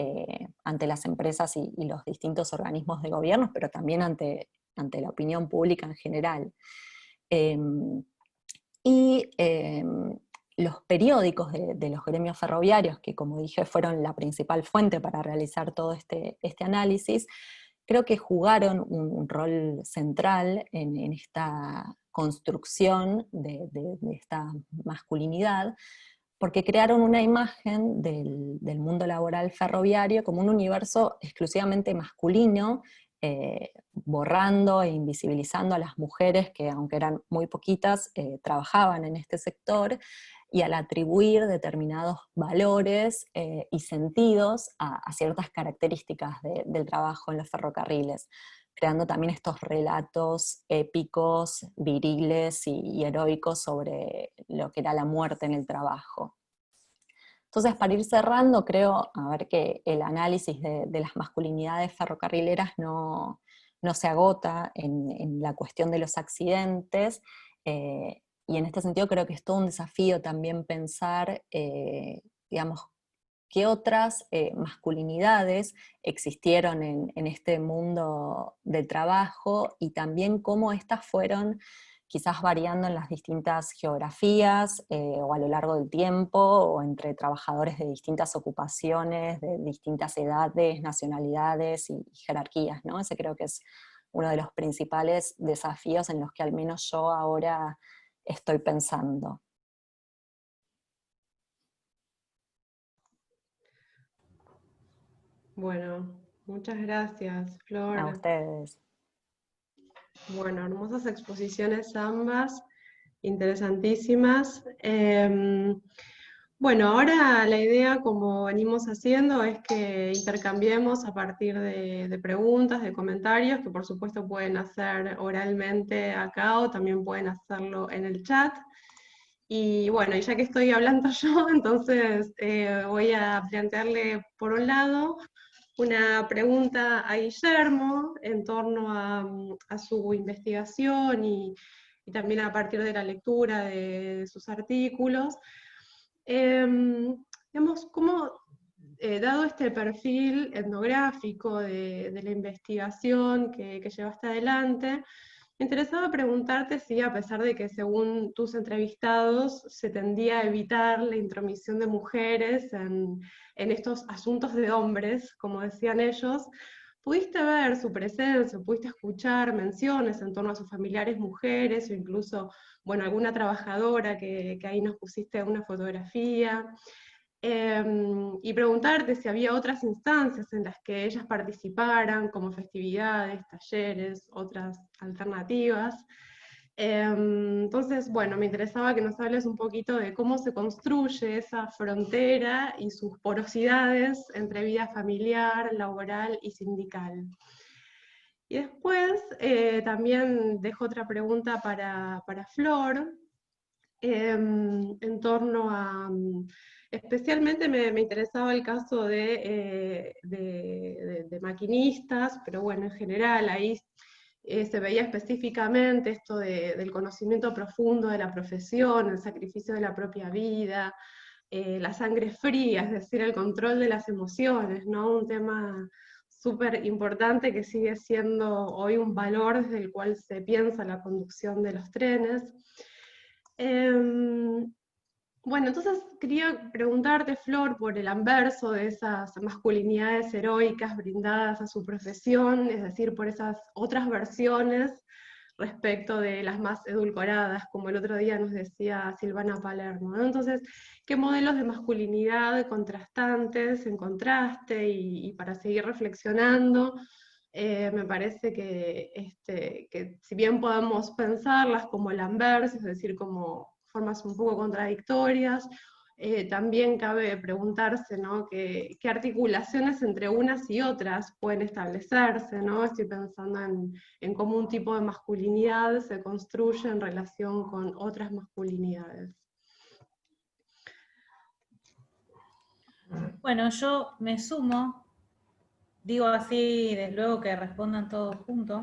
ante las empresas y los distintos organismos de gobierno, pero también ante la opinión pública en general. Los periódicos de los gremios ferroviarios, que como dije fueron la principal fuente para realizar todo este análisis, creo que jugaron un rol central en esta construcción de esta masculinidad, porque crearon una imagen del mundo laboral ferroviario como un universo exclusivamente masculino, borrando e invisibilizando a las mujeres que, aunque eran muy poquitas, trabajaban en este sector, y al atribuir determinados valores y sentidos a ciertas características del trabajo en los ferrocarriles, creando también estos relatos épicos, viriles y heroicos sobre lo que era la muerte en el trabajo. Entonces, para ir cerrando, creo, a ver, que el análisis de las masculinidades ferrocarrileras no se agota en la cuestión de los accidentes, y en este sentido creo que es todo un desafío también pensar, digamos, qué otras masculinidades existieron en este mundo del trabajo, y también cómo estas fueron quizás variando en las distintas geografías o a lo largo del tiempo, o entre trabajadores de distintas ocupaciones, de distintas edades, nacionalidades y jerarquías, ¿no? Ese creo que es uno de los principales desafíos en los que al menos yo ahora estoy pensando. Bueno, muchas gracias, Flor. A ustedes. Bueno, hermosas exposiciones ambas, interesantísimas. Bueno, ahora la idea, como venimos haciendo, es que intercambiemos a partir de preguntas, de comentarios, que por supuesto pueden hacer oralmente acá o también pueden hacerlo en el chat. Y bueno, y ya que estoy hablando yo, entonces voy a plantearle por un lado una pregunta a Guillermo en torno a su investigación y también a partir de la lectura de sus artículos. Digamos, ¿cómo, dado este perfil etnográfico de la investigación que llevaste adelante, me interesaba preguntarte si, a pesar de que según tus entrevistados se tendía a evitar la intromisión de mujeres en estos asuntos de hombres, como decían ellos, ¿pudiste ver su presencia, pudiste escuchar menciones en torno a sus familiares mujeres o incluso, bueno, alguna trabajadora que ahí nos pusiste una fotografía? Y preguntarte si había otras instancias en las que ellas participaran, como festividades, talleres, otras alternativas. Entonces, bueno, me interesaba que nos hables un poquito de cómo se construye esa frontera y sus porosidades entre vida familiar, laboral y sindical. Y después también dejo otra pregunta para Flor, en torno a, especialmente me interesaba el caso de maquinistas, pero bueno, en general ahí se veía específicamente esto del conocimiento profundo de la profesión, el sacrificio de la propia vida, la sangre fría, es decir, el control de las emociones, ¿no? Un tema súper importante que sigue siendo hoy un valor desde el cual se piensa la conducción de los trenes. Bueno, entonces quería preguntarte, Flor, por el anverso de esas masculinidades heroicas brindadas a su profesión, es decir, por esas otras versiones respecto de las más edulcoradas, como el otro día nos decía Silvana Palermo, ¿no? Entonces, ¿qué modelos de masculinidad contrastantes encontraste? Y para seguir reflexionando, me parece que si bien podemos pensarlas como el anverso, es decir, como formas un poco contradictorias, también cabe preguntarse, ¿no? ¿Qué articulaciones entre unas y otras pueden establecerse, ¿no? Estoy pensando en cómo un tipo de masculinidad se construye en relación con otras masculinidades. Bueno, yo me sumo, digo así, desde luego que respondan todos juntos.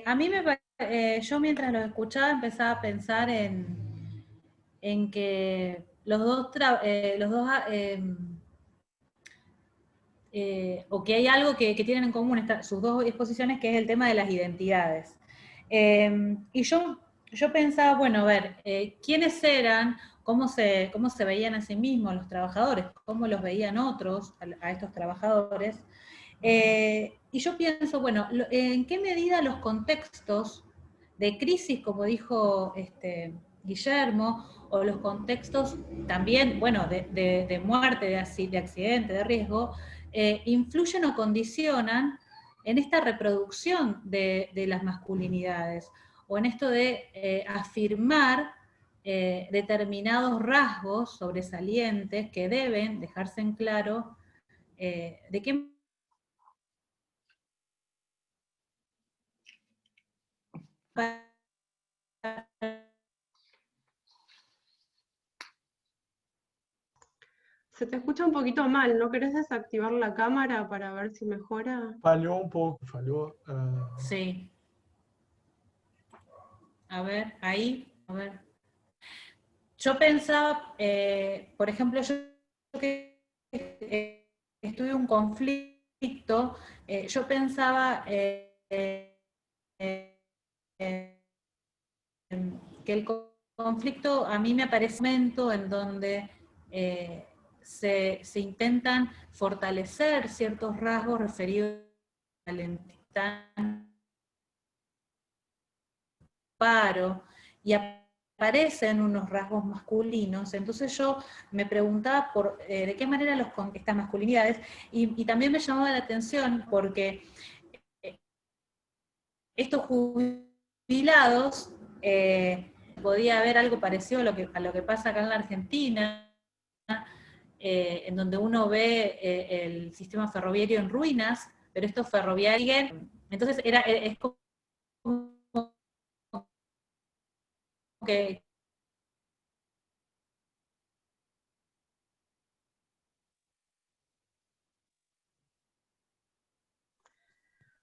A mí yo mientras los escuchaba empezaba a pensar en que o que hay algo que tienen en común sus dos exposiciones, que es el tema de las identidades. Y yo pensaba, bueno, a ver, ¿quiénes eran? ¿Cómo se veían a sí mismos los trabajadores? ¿Cómo los veían otros, a estos trabajadores? Y yo pienso, bueno, ¿en qué medida los contextos de crisis, como dijo Guillermo, o los contextos también, bueno, de muerte, de accidente, de riesgo, influyen o condicionan en esta reproducción de las masculinidades, o en esto de afirmar determinados rasgos sobresalientes que deben dejarse en claro de qué Se te escucha un poquito mal, ¿no querés desactivar la cámara para ver si mejora? Falhou um pouco, falhou. Sí. A ver, ahí, a ver. Yo pensaba, por ejemplo, yo que estuve un conflicto, yo pensaba que el conflicto a mí me parece un momento en donde se intentan fortalecer ciertos rasgos referidos al amparo, y aparecen unos rasgos masculinos. Entonces yo me preguntaba de qué manera estas masculinidades, y también me llamaba la atención porque estos jubilados, podía haber algo parecido a lo que pasa acá en la Argentina, en donde uno ve el sistema ferroviario en ruinas, pero estos ferroviarios, entonces es como que...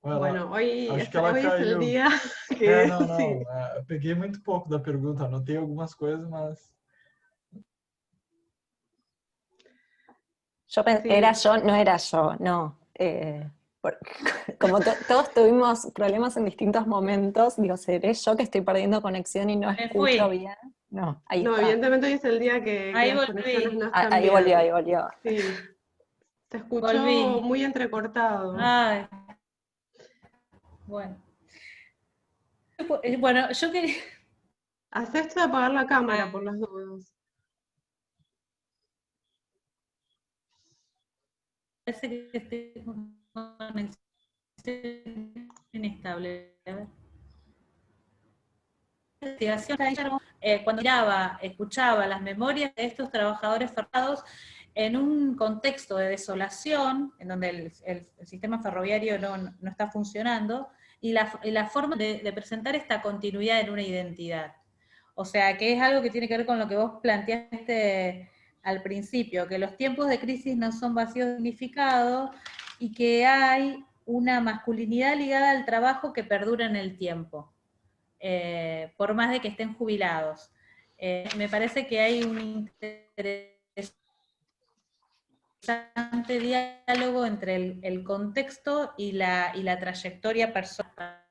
Bueno, hoy acho que es, ela hoy es el caiu. día que Não, sí. não. Eu peguei muito pouco da pergunta, anotei algumas coisas, mas... Era Sí. yo, no era yo, no. Como todos tuvimos problemas en distintos momentos, digo, ¿seré yo que estoy perdiendo conexión y no Me escucho fui. bien? No, ahí No, está. evidentemente hoy es el día que Ahí las conexiones no volví. están Ahí volvió, ahí bien. volvió. Sí. Se escuchó Volví. muy entrecortado. Ay, bueno. Bueno, yo quería... Haz esto de apagar la cámara por las dudas. Parece que estoy con conexión inestable. A ver. Investigación, cuando escuchaba las memorias de estos trabajadores ferroviarios en un contexto de desolación, en donde el sistema ferroviario no está funcionando, y la forma de presentar esta continuidad en una identidad. O sea, que es algo que tiene que ver con lo que vos planteaste al principio, que los tiempos de crisis no son vacíos de significado y que hay una masculinidad ligada al trabajo que perdura en el tiempo. Por más de que estén jubilados. Me parece que hay un interesante diálogo entre el contexto y la trayectoria personal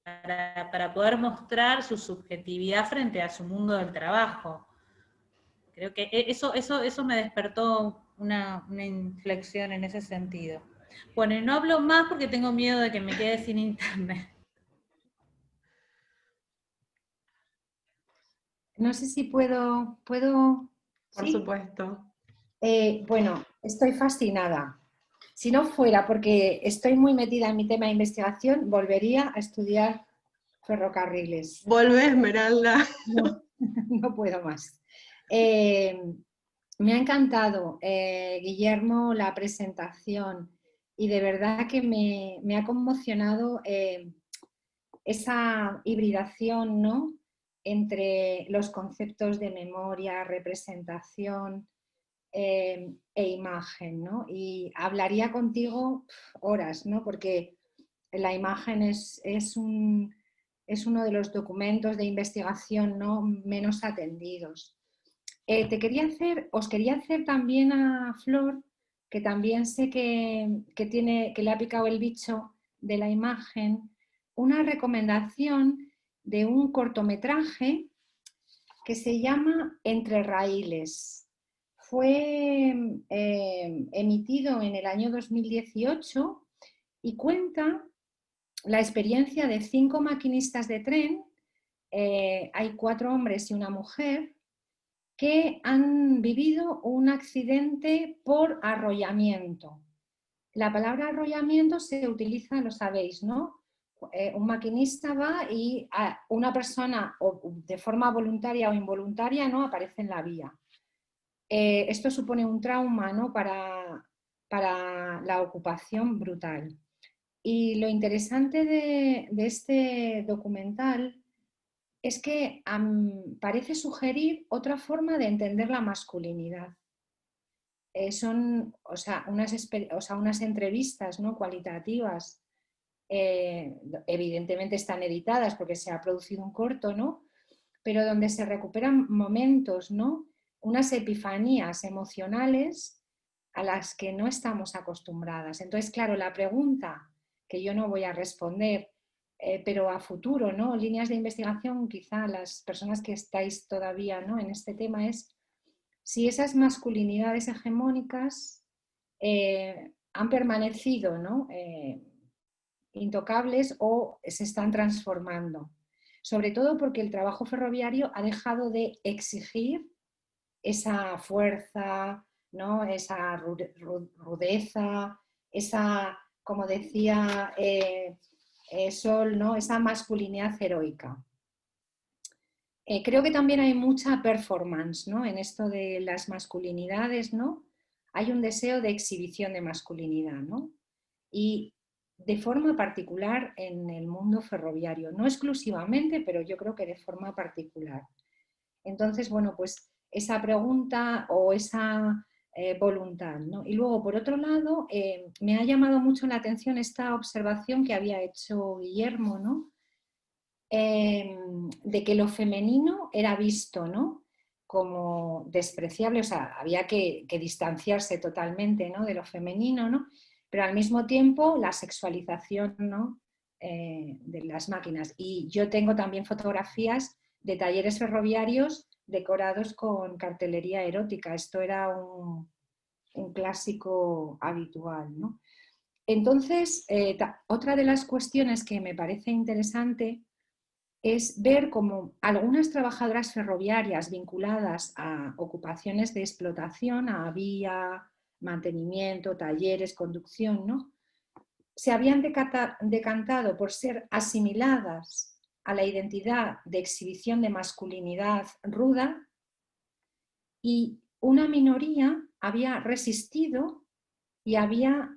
para poder mostrar su subjetividad frente a su mundo del trabajo. Creo que eso me despertó una inflexión en ese sentido. Bueno, y no hablo más porque tengo miedo de que me quede sin internet. No sé si puedo. Por ¿Sí? supuesto. Bueno, estoy fascinada. Si no fuera porque estoy muy metida en mi tema de investigación, volvería a estudiar ferrocarriles. Volvé, Esmeralda. No, no puedo más. Me ha encantado, Guillermo, la presentación, y de verdad que me ha conmocionado esa hibridación, ¿no?, entre los conceptos de memoria, representación e imagen, ¿no? Y hablaría contigo horas, ¿no?, porque la imagen es uno de los documentos de investigación, ¿no?, menos atendidos. Os quería hacer también a Flor, que también sé que le ha picado el bicho de la imagen, una recomendación de un cortometraje que se llama Entre Raíles. Fue emitido en el año 2018 y cuenta la experiencia de 5 maquinistas de tren, hay 4 hombres y una mujer, que han vivido un accidente por arrollamiento. La palabra arrollamiento se utiliza, lo sabéis, ¿no? Un maquinista va y una persona, o de forma voluntaria o involuntaria, ¿no?, aparece en la vía. Esto supone un trauma, ¿no?, para la ocupación brutal. Y lo interesante de este documental es que parece sugerir otra forma de entender la masculinidad. Son unas entrevistas, ¿no?, cualitativas, evidentemente están editadas porque se ha producido un corto, ¿no?, pero donde se recuperan momentos, ¿no?, unas epifanías emocionales a las que no estamos acostumbradas. Entonces, claro, la pregunta que yo no voy a responder pero a futuro, ¿no? Líneas de investigación, quizá las personas que estáis todavía, ¿no?, en este tema, es si esas masculinidades hegemónicas han permanecido, ¿no?, intocables o se están transformando. Sobre todo porque el trabajo ferroviario ha dejado de exigir esa fuerza, ¿no?, esa rudeza, esa, como decía Sol, ¿no?, esa masculinidad heroica. Creo que también hay mucha performance, ¿no?, en esto de las masculinidades, ¿no? Hay un deseo de exhibición de masculinidad, ¿no? Y de forma particular en el mundo ferroviario, no exclusivamente, pero yo creo que de forma particular. Entonces, bueno, pues esa pregunta o esa voluntad, ¿no? Y luego, por otro lado, me ha llamado mucho la atención esta observación que había hecho Guillermo, ¿no?, de que lo femenino era visto, ¿no?, como despreciable, o sea, había que distanciarse totalmente, ¿no?, de lo femenino, ¿no?, pero al mismo tiempo la sexualización, ¿no?, de las máquinas. Y yo tengo también fotografías de talleres ferroviarios decorados con cartelería erótica. Esto era un clásico habitual, ¿no? Entonces, otra de las cuestiones que me parece interesante es ver cómo algunas trabajadoras ferroviarias vinculadas a ocupaciones de explotación, a vía, mantenimiento, talleres, conducción, ¿no?, se habían decantado por ser asimiladas a la identidad de exhibición de masculinidad ruda, y una minoría había resistido y había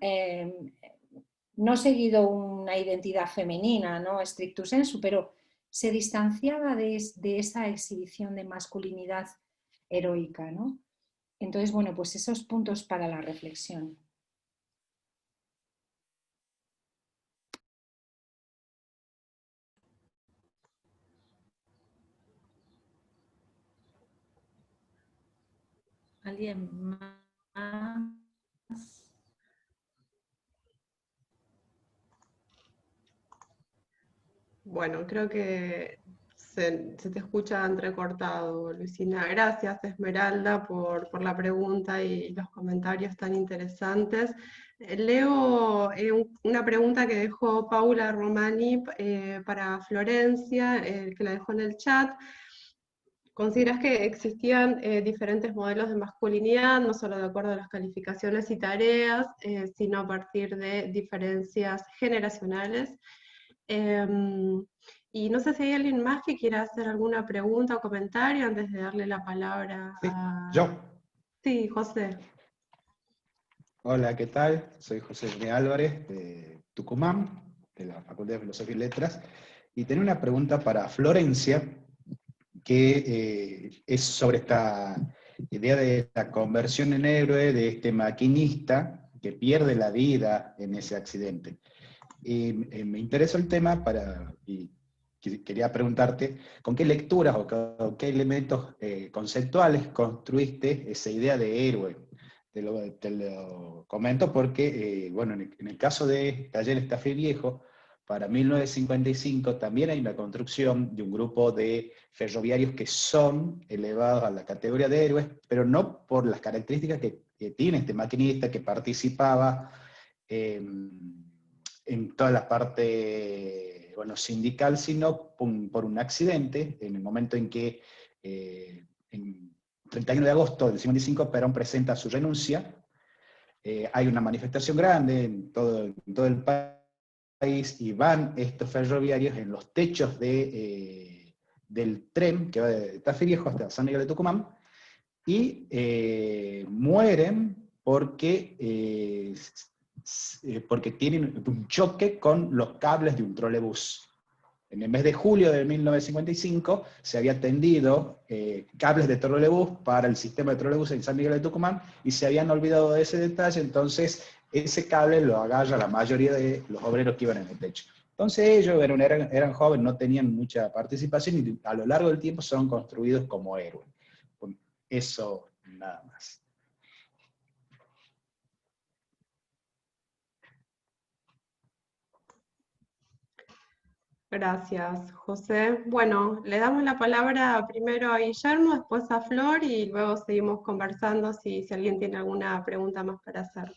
no seguido una identidad femenina, ¿no?, stricto sensu, pero se distanciaba de esa exhibición de masculinidad heroica, ¿no? Entonces, bueno, pues esos puntos para la reflexión. ¿Alguien más? Bueno, creo que se te escucha entrecortado, Luisina. Gracias, Esmeralda, por la pregunta y los comentarios tan interesantes. Leo una pregunta que dejó Paula Romani para Florencia, que la dejó en el chat. ¿Consideras que existían diferentes modelos de masculinidad, no solo de acuerdo a las calificaciones y tareas, sino a partir de diferencias generacionales? Y no sé si hay alguien más que quiera hacer alguna pregunta o comentario antes de darle la palabra Sí, a... yo. Sí, José. Hola, ¿qué tal? Soy José René Álvarez, de Tucumán, de la Facultad de Filosofía y Letras, y tenía una pregunta para Florencia, que es sobre esta idea de la conversión en héroe de este maquinista que pierde la vida en ese accidente. Y me interesó el tema y quería preguntarte, ¿con qué lecturas o qué elementos conceptuales construiste esa idea de héroe? Te lo comento porque, bueno, en el caso de Talleres Tafí Viejo, para 1955 también hay una construcción de un grupo de ferroviarios que son elevados a la categoría de héroes, pero no por las características que tiene este maquinista que participaba en toda la parte, bueno, sindical, sino por un accidente, en el momento en que en 31 de agosto del 55 Perón presenta su renuncia, hay una manifestación grande en todo el país y van estos ferroviarios en los techos del tren que va de Tafí Viejo hasta San Miguel de Tucumán y mueren porque tienen un choque con los cables de un trolebús. En el mes de julio de 1955 se había tendido cables de trolebús para el sistema de trolebús en San Miguel de Tucumán y se habían olvidado de ese detalle, entonces ese cable lo agarra la mayoría de los obreros que iban en el techo. Entonces ellos eran jóvenes, no tenían mucha participación y a lo largo del tiempo son construidos como héroes. Eso nada más. Gracias, José. Bueno, le damos la palabra primero a Guillermo, después a Flor y luego seguimos conversando si alguien tiene alguna pregunta más para hacer.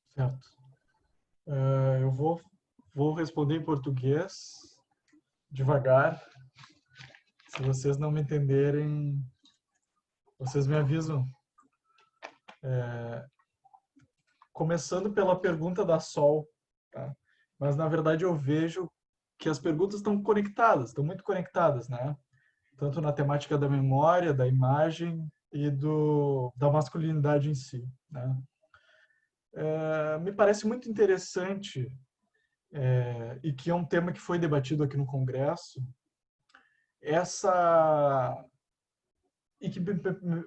Certo. Eu vou responder em português, devagar. Se vocês não me entenderem, vocês me avisam. Começando pela pergunta da Sol, tá? Mas, na verdade, eu vejo que as perguntas estão conectadas, estão muito conectadas, né? Tanto na temática da memória, da imagem e da masculinidade em si, né? Me parece muito interessante, e que é um tema que foi debatido aqui no Congresso, e que,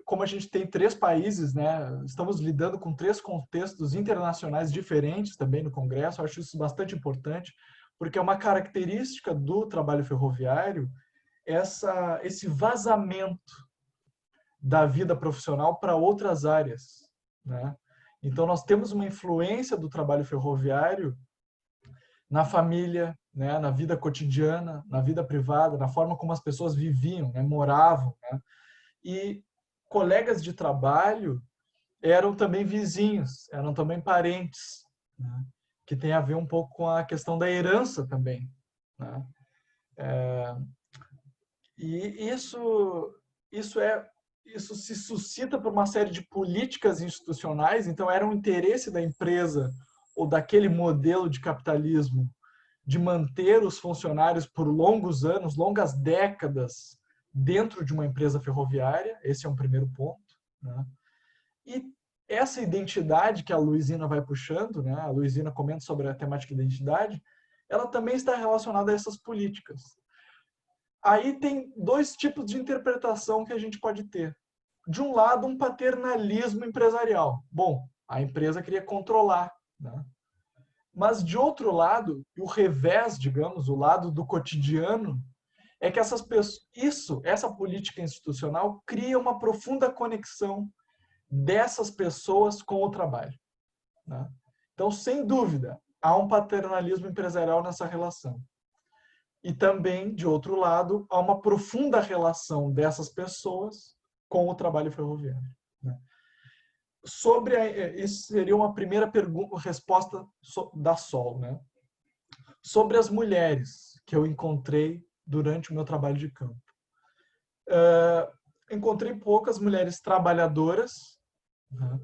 como a gente tem 3 países, né, estamos lidando com 3 contextos internacionais diferentes também no Congresso, eu acho isso bastante importante, porque é uma característica do trabalho ferroviário esse vazamento da vida profissional para outras áreas, né? Então, nós temos uma influência do trabalho ferroviário na família, né, na vida cotidiana, na vida privada, na forma como as pessoas viviam, né, moravam, né? E colegas de trabalho eram também vizinhos, eram também parentes, né? Que tem a ver um pouco com a questão da herança também, né? E isso se suscita por uma série de políticas institucionais, então era um interesse da empresa ou daquele modelo de capitalismo de manter os funcionários por longos anos, longas décadas, dentro de uma empresa ferroviária. Esse é um primeiro ponto, né? E essa identidade que a Luizina vai puxando, né? A Luizina comenta sobre a temática da identidade, ela também está relacionada a essas políticas. Aí tem 2 tipos de interpretação que a gente pode ter. De um lado, um paternalismo empresarial. Bom, a empresa queria controlar, né? Mas, de outro lado, o revés, digamos, o lado do cotidiano, é que essa política institucional cria uma profunda conexão dessas pessoas com o trabalho, né? Então, sem dúvida, há um paternalismo empresarial nessa relação. E também, de outro lado, há uma profunda relação dessas pessoas com o trabalho ferroviário, né? Isso seria uma primeira resposta da Sol, né? Sobre as mulheres que eu encontrei durante o meu trabalho de campo. Encontrei poucas mulheres trabalhadoras, né?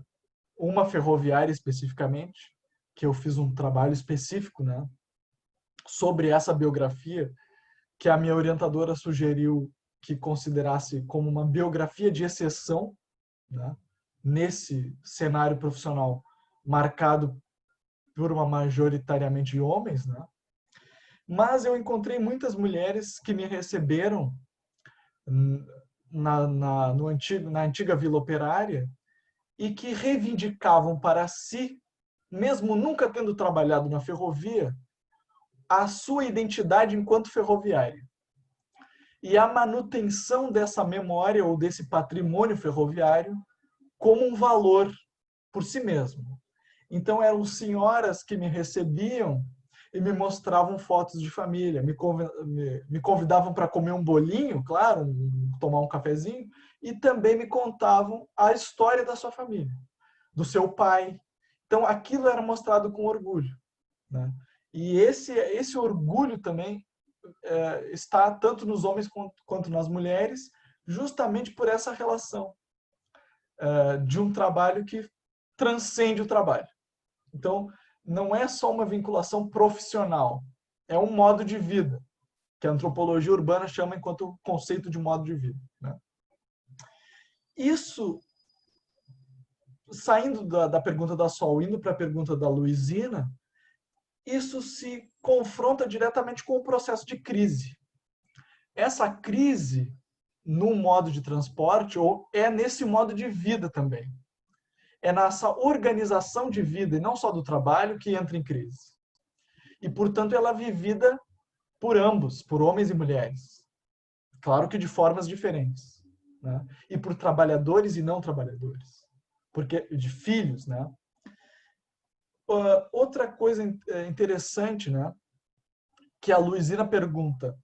Uma ferroviária especificamente, que eu fiz um trabalho específico, né, sobre essa biografia, que a minha orientadora sugeriu que considerasse como uma biografia de exceção, né, nesse cenário profissional marcado por uma majoritariamente de homens, né? Mas eu encontrei muitas mulheres que me receberam na antiga Vila Operária e que reivindicavam para si, mesmo nunca tendo trabalhado na ferrovia, a sua identidade enquanto ferroviária. E a manutenção dessa memória ou desse patrimônio ferroviário como um valor por si mesmo. Então, eram senhoras que me recebiam e me mostravam fotos de família, me convidavam para comer um bolinho, claro, tomar um cafezinho, e também me contavam a história da sua família, do seu pai. Então, aquilo era mostrado com orgulho, né? E esse orgulho também está tanto nos homens quanto nas mulheres, justamente por essa relação de um trabalho que transcende o trabalho. Então, não é só uma vinculação profissional, é um modo de vida, que a antropologia urbana chama enquanto conceito de modo de vida, né? Isso, saindo da pergunta da Sol, indo para a pergunta da Luizina, isso se confronta diretamente com o processo de crise. Essa crise no modo de transporte, ou é nesse modo de vida também. É nessa organização de vida, e não só do trabalho, que entra em crise. E, portanto, ela é vivida por ambos, por homens e mulheres. Claro que de formas diferentes, né? E por trabalhadores e não trabalhadores. De filhos, né? outra coisa interessante, né, que a Luizina pergunta,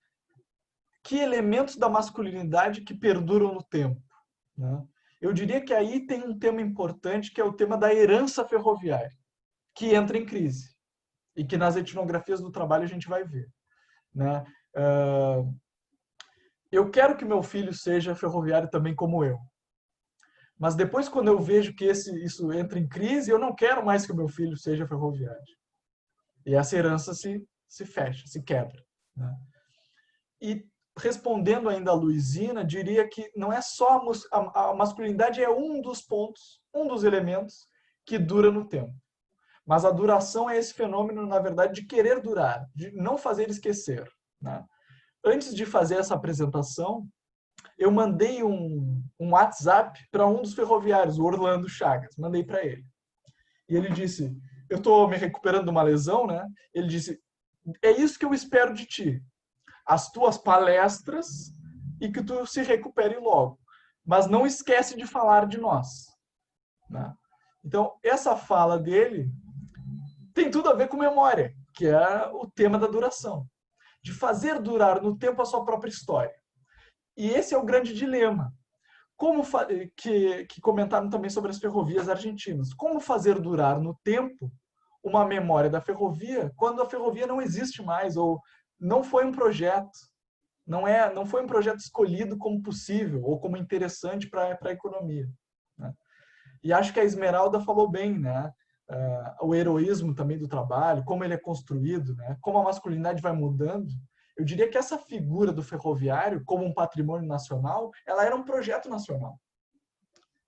que elementos da masculinidade que perduram no tempo? Né? Eu diria que aí tem um tema importante, que é o tema da herança ferroviária, que entra em crise, e que nas etnografias do trabalho a gente vai ver. Né? Eu quero que meu filho seja ferroviário também como eu. Mas depois, quando eu vejo que isso entra em crise, eu não quero mais que o meu filho seja ferroviário. E essa herança se fecha, se quebra. Né? E respondendo ainda a Luizina, diria que não é só a masculinidade é um dos pontos, um dos elementos que dura no tempo. Mas a duração é esse fenômeno, na verdade, de querer durar, de não fazer esquecer. Né? Antes de fazer essa apresentação, eu mandei um WhatsApp para um dos ferroviários, o Orlando Chagas, mandei para ele. E ele disse, eu estou me recuperando de uma lesão, né? Ele disse, é isso que eu espero de ti. As tuas palestras e que tu se recupere logo. Mas não esquece de falar de nós. Né? Então, essa fala dele tem tudo a ver com memória, que é o tema da duração. De fazer durar no tempo a sua própria história. E esse é o grande dilema. Que comentaram também sobre as ferrovias argentinas. Como fazer durar no tempo uma memória da ferrovia quando a ferrovia não existe mais ou não foi um projeto, não foi um projeto escolhido como possível ou como interessante para a economia. Né? E acho que a Esmeralda falou bem, né? O heroísmo também do trabalho, como ele é construído, né? Como a masculinidade vai mudando. Eu diria que essa figura do ferroviário, como um patrimônio nacional, ela era um projeto nacional.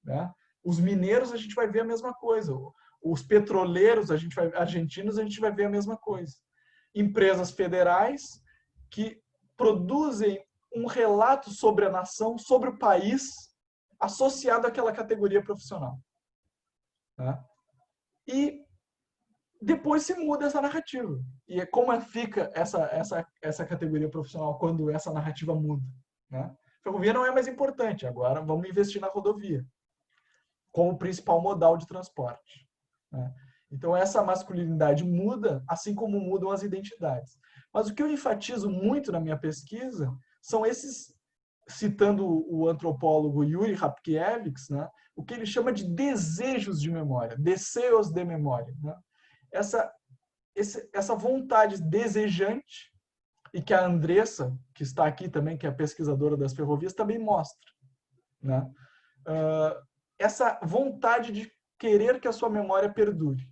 Né? Os mineiros, a gente vai ver a mesma coisa. Os petroleiros argentinos, a gente vai ver a mesma coisa. Empresas federais que produzem um relato sobre a nação, sobre o país, associado àquela categoria profissional. Né? E depois se muda essa narrativa. E como fica essa categoria profissional quando essa narrativa muda? Né? A ferrovia não é mais importante, agora vamos investir na rodovia como principal modal de transporte. Né? Então essa masculinidade muda, assim como mudam as identidades. Mas o que eu enfatizo muito na minha pesquisa são esses, citando o antropólogo Yuri Rapkiewicz, né, o que ele chama de desejos de memória, desejos de memória. Né? Essa vontade desejante, e que a Andressa, que está aqui também, que é a pesquisadora das ferrovias, também mostra. Né? Essa vontade de querer que a sua memória perdure.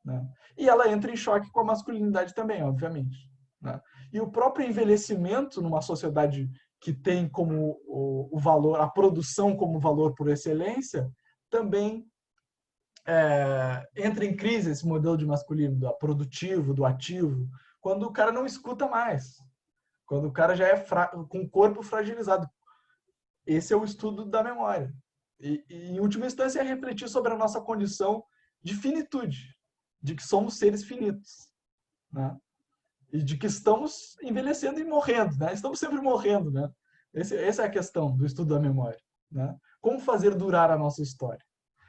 Né? E ela entra em choque com a masculinidade também, obviamente. Né? E o próprio envelhecimento numa sociedade que tem como o valor, a produção como valor por excelência, também entra em crise esse modelo de masculino, do produtivo, do ativo, quando o cara não escuta mais, quando o cara já é com o corpo fragilizado. Esse é o estudo da memória. E, em última instância, é refletir sobre a nossa condição de finitude, de que somos seres finitos. Né? E de que estamos envelhecendo e morrendo. Né? Estamos sempre morrendo. Né? Essa é a questão do estudo da memória. Né? Como fazer durar a nossa história?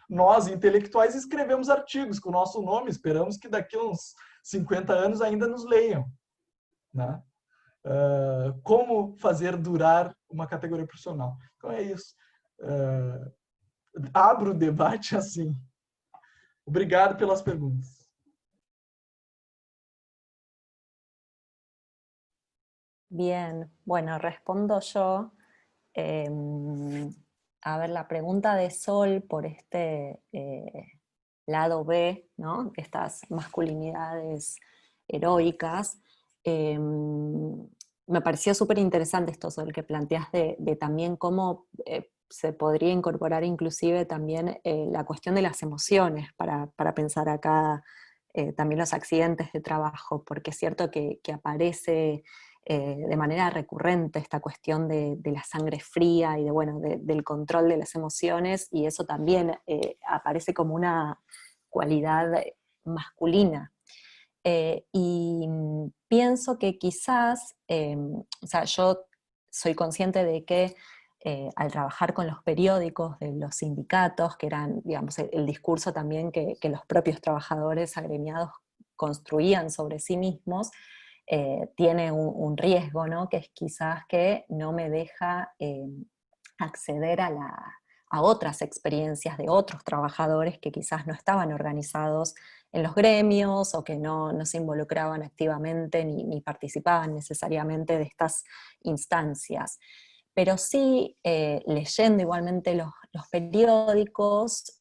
Nós, intelectuais, escrevemos artigos com o nosso nome, esperamos que daqui a uns 50 anos ainda nos leiam. Né? Como fazer durar uma categoria profissional? Então é isso. Abro o debate assim. Obrigado pelas perguntas. Bien, bueno, respondo yo. A ver, la pregunta de Sol por este lado B, ¿no? Estas masculinidades heroicas, me pareció súper interesante esto, Sol, que planteas de también cómo se podría incorporar inclusive también la cuestión de las emociones para pensar acá también los accidentes de trabajo, porque es cierto que aparece de manera recurrente esta cuestión de la sangre fría y del control de las emociones, y eso también aparece como una cualidad masculina. Y pienso que quizás, o sea, yo soy consciente de que al trabajar con los periódicos de los sindicatos, que eran, digamos, el discurso también que los propios trabajadores agremiados construían sobre sí mismos, tiene un riesgo, ¿no? Que es quizás que no me deja acceder a otras experiencias de otros trabajadores que quizás no estaban organizados en los gremios o que no se involucraban activamente ni participaban necesariamente de estas instancias. Pero sí, leyendo igualmente los periódicos,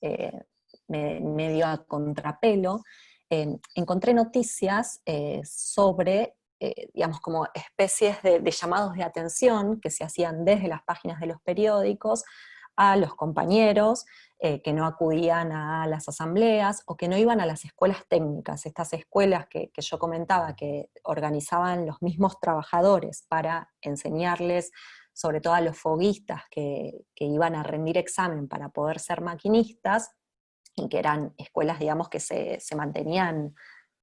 medio a contrapelo, encontré noticias sobre, digamos, como especies de llamados de atención que se hacían desde las páginas de los periódicos a los compañeros que no acudían a las asambleas o que no iban a las escuelas técnicas, estas escuelas que yo comentaba que organizaban los mismos trabajadores para enseñarles, sobre todo a los foguistas que iban a rendir examen para poder ser maquinistas, y que eran escuelas, digamos, que se mantenían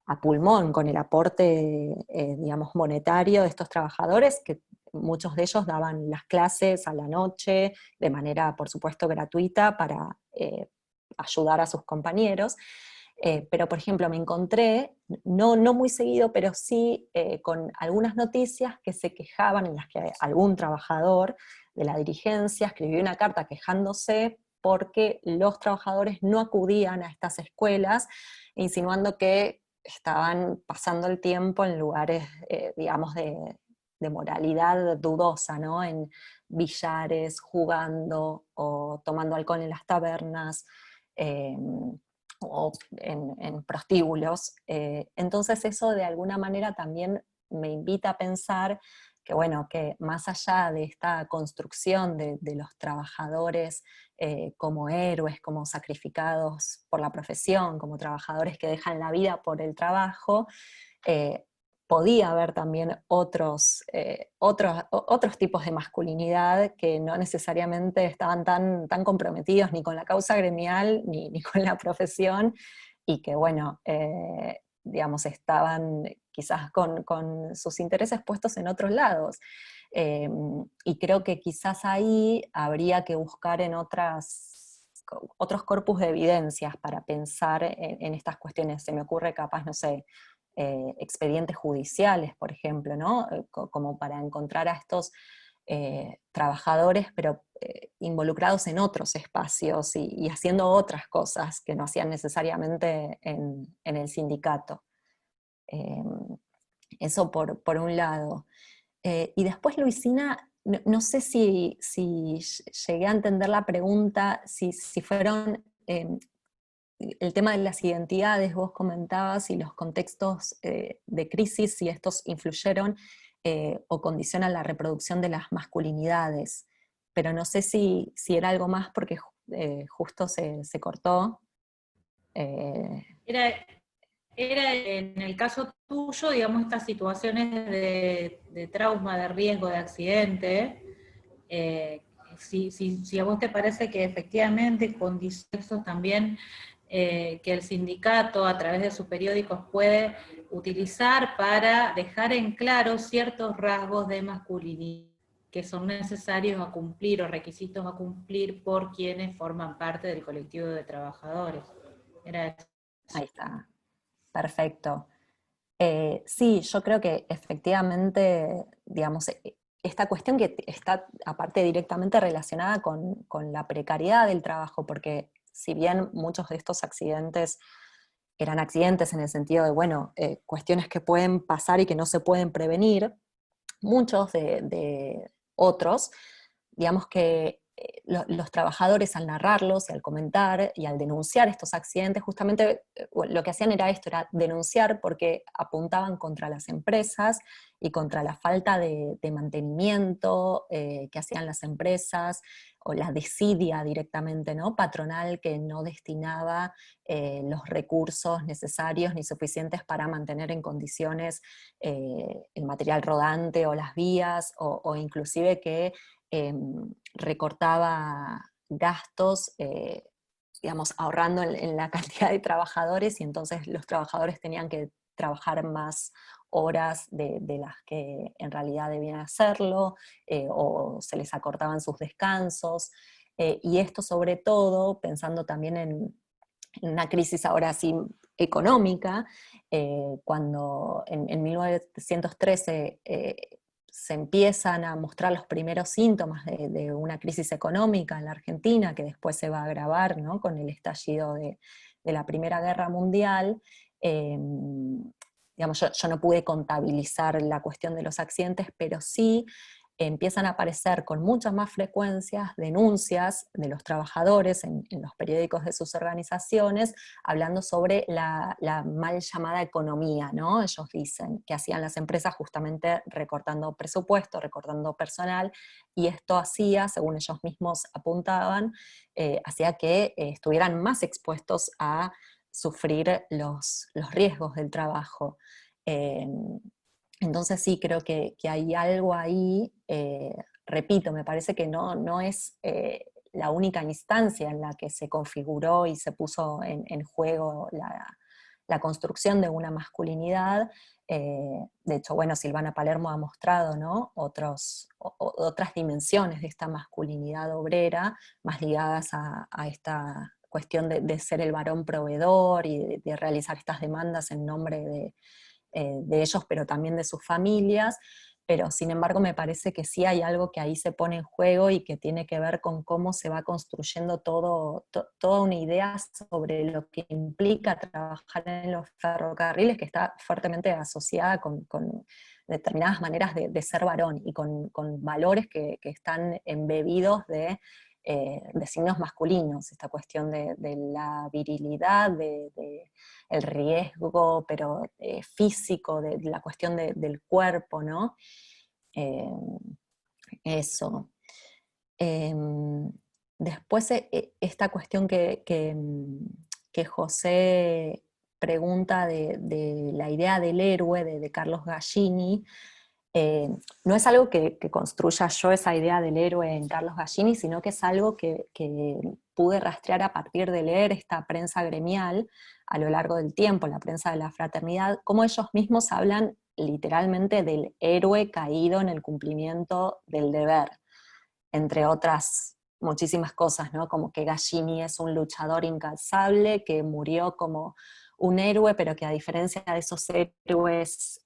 a pulmón con el aporte, digamos, monetario de estos trabajadores, que muchos de ellos daban las clases a la noche, de manera, por supuesto, gratuita, para ayudar a sus compañeros. Pero, por ejemplo, me encontré, no muy seguido, pero sí con algunas noticias que se quejaban, en las que algún trabajador de la dirigencia escribió una carta quejándose porque los trabajadores no acudían a estas escuelas, insinuando que estaban pasando el tiempo en lugares, digamos, de moralidad dudosa, ¿no? En billares, jugando o tomando alcohol en las tabernas, o en prostíbulos. Entonces eso de alguna manera también me invita a pensar que, bueno, que más allá de esta construcción de los trabajadores como héroes, como sacrificados por la profesión, como trabajadores que dejan la vida por el trabajo, podía haber también otros tipos de masculinidad que no necesariamente estaban tan comprometidos ni con la causa gremial ni con la profesión, y que, bueno, digamos, estaban quizás con sus intereses puestos en otros lados. Y creo que quizás ahí habría que buscar en otros corpus de evidencias para pensar en estas cuestiones. Se me ocurre capaz, no sé, expedientes judiciales, por ejemplo, ¿no? Como para encontrar a estos trabajadores, pero involucrados en otros espacios y haciendo otras cosas que no hacían necesariamente en el sindicato. Eso por un lado. Y después, Luisina, no sé si llegué a entender la pregunta, si fueron el tema de las identidades, vos comentabas, y los contextos de crisis, si estos influyeron o condicionan la reproducción de las masculinidades. Pero no sé si era algo más porque justo se cortó. Era en el caso tuyo, digamos, estas situaciones de trauma, de riesgo, de accidente, si a vos te parece que efectivamente con discursos también que el sindicato a través de sus periódicos puede utilizar para dejar en claro ciertos rasgos de masculinidad que son necesarios a cumplir o requisitos a cumplir por quienes forman parte del colectivo de trabajadores. Era eso. Ahí está, perfecto. Sí, yo creo que efectivamente, digamos, esta cuestión que está aparte directamente relacionada con la precariedad del trabajo, porque si bien muchos de estos accidentes eran accidentes en el sentido de, bueno, cuestiones que pueden pasar y que no se pueden prevenir, muchos de otros, digamos que los trabajadores al narrarlos y al comentar y al denunciar estos accidentes, justamente lo que hacían era esto, era denunciar porque apuntaban contra las empresas y contra la falta de mantenimiento que hacían las empresas, o la desidia directamente, ¿no? Patronal, que no destinaba los recursos necesarios ni suficientes para mantener en condiciones el material rodante o las vías, o inclusive que recortaba gastos, digamos, ahorrando en la cantidad de trabajadores, y entonces los trabajadores tenían que trabajar más horas de las que en realidad debían hacerlo, o se les acortaban sus descansos, y esto sobre todo pensando también en una crisis ahora sí económica, cuando en 1913 se empiezan a mostrar los primeros síntomas de una crisis económica en la Argentina, que después se va a agravar, ¿no?, con el estallido de la Primera Guerra Mundial. Digamos, yo no pude contabilizar la cuestión de los accidentes, pero sí empiezan a aparecer con muchas más frecuencias denuncias de los trabajadores en los periódicos de sus organizaciones, hablando sobre la mal llamada economía, ¿no? Ellos dicen que hacían las empresas justamente recortando presupuesto, recortando personal, y esto hacía, según ellos mismos apuntaban, hacía que estuvieran más expuestos a sufrir los riesgos del trabajo. Entonces sí, creo que hay algo ahí, repito, me parece que no es la única instancia en la que se configuró y se puso en juego la construcción de una masculinidad. De hecho, bueno, Silvana Palermo ha mostrado, ¿no?, otras dimensiones de esta masculinidad obrera, más ligadas a esta cuestión de ser el varón proveedor y de realizar estas demandas en nombre de ellos, pero también de sus familias. Pero sin embargo me parece que sí hay algo que ahí se pone en juego y que tiene que ver con cómo se va construyendo toda una idea sobre lo que implica trabajar en los ferrocarriles, que está fuertemente asociada con determinadas maneras de ser varón y con valores que están embebidos de signos masculinos, esta cuestión de la virilidad, el riesgo, pero físico, de la cuestión del cuerpo, ¿no? Eso. Después esta cuestión que José pregunta de la idea del héroe de Carlos Gallini, no es algo que construya yo esa idea del héroe en Carlos Gallini, sino que es algo que pude rastrear a partir de leer esta prensa gremial a lo largo del tiempo, la prensa de la fraternidad, cómo ellos mismos hablan literalmente del héroe caído en el cumplimiento del deber, entre otras muchísimas cosas, ¿no? Como que Gallini es un luchador incansable, que murió como un héroe, pero que a diferencia de esos héroes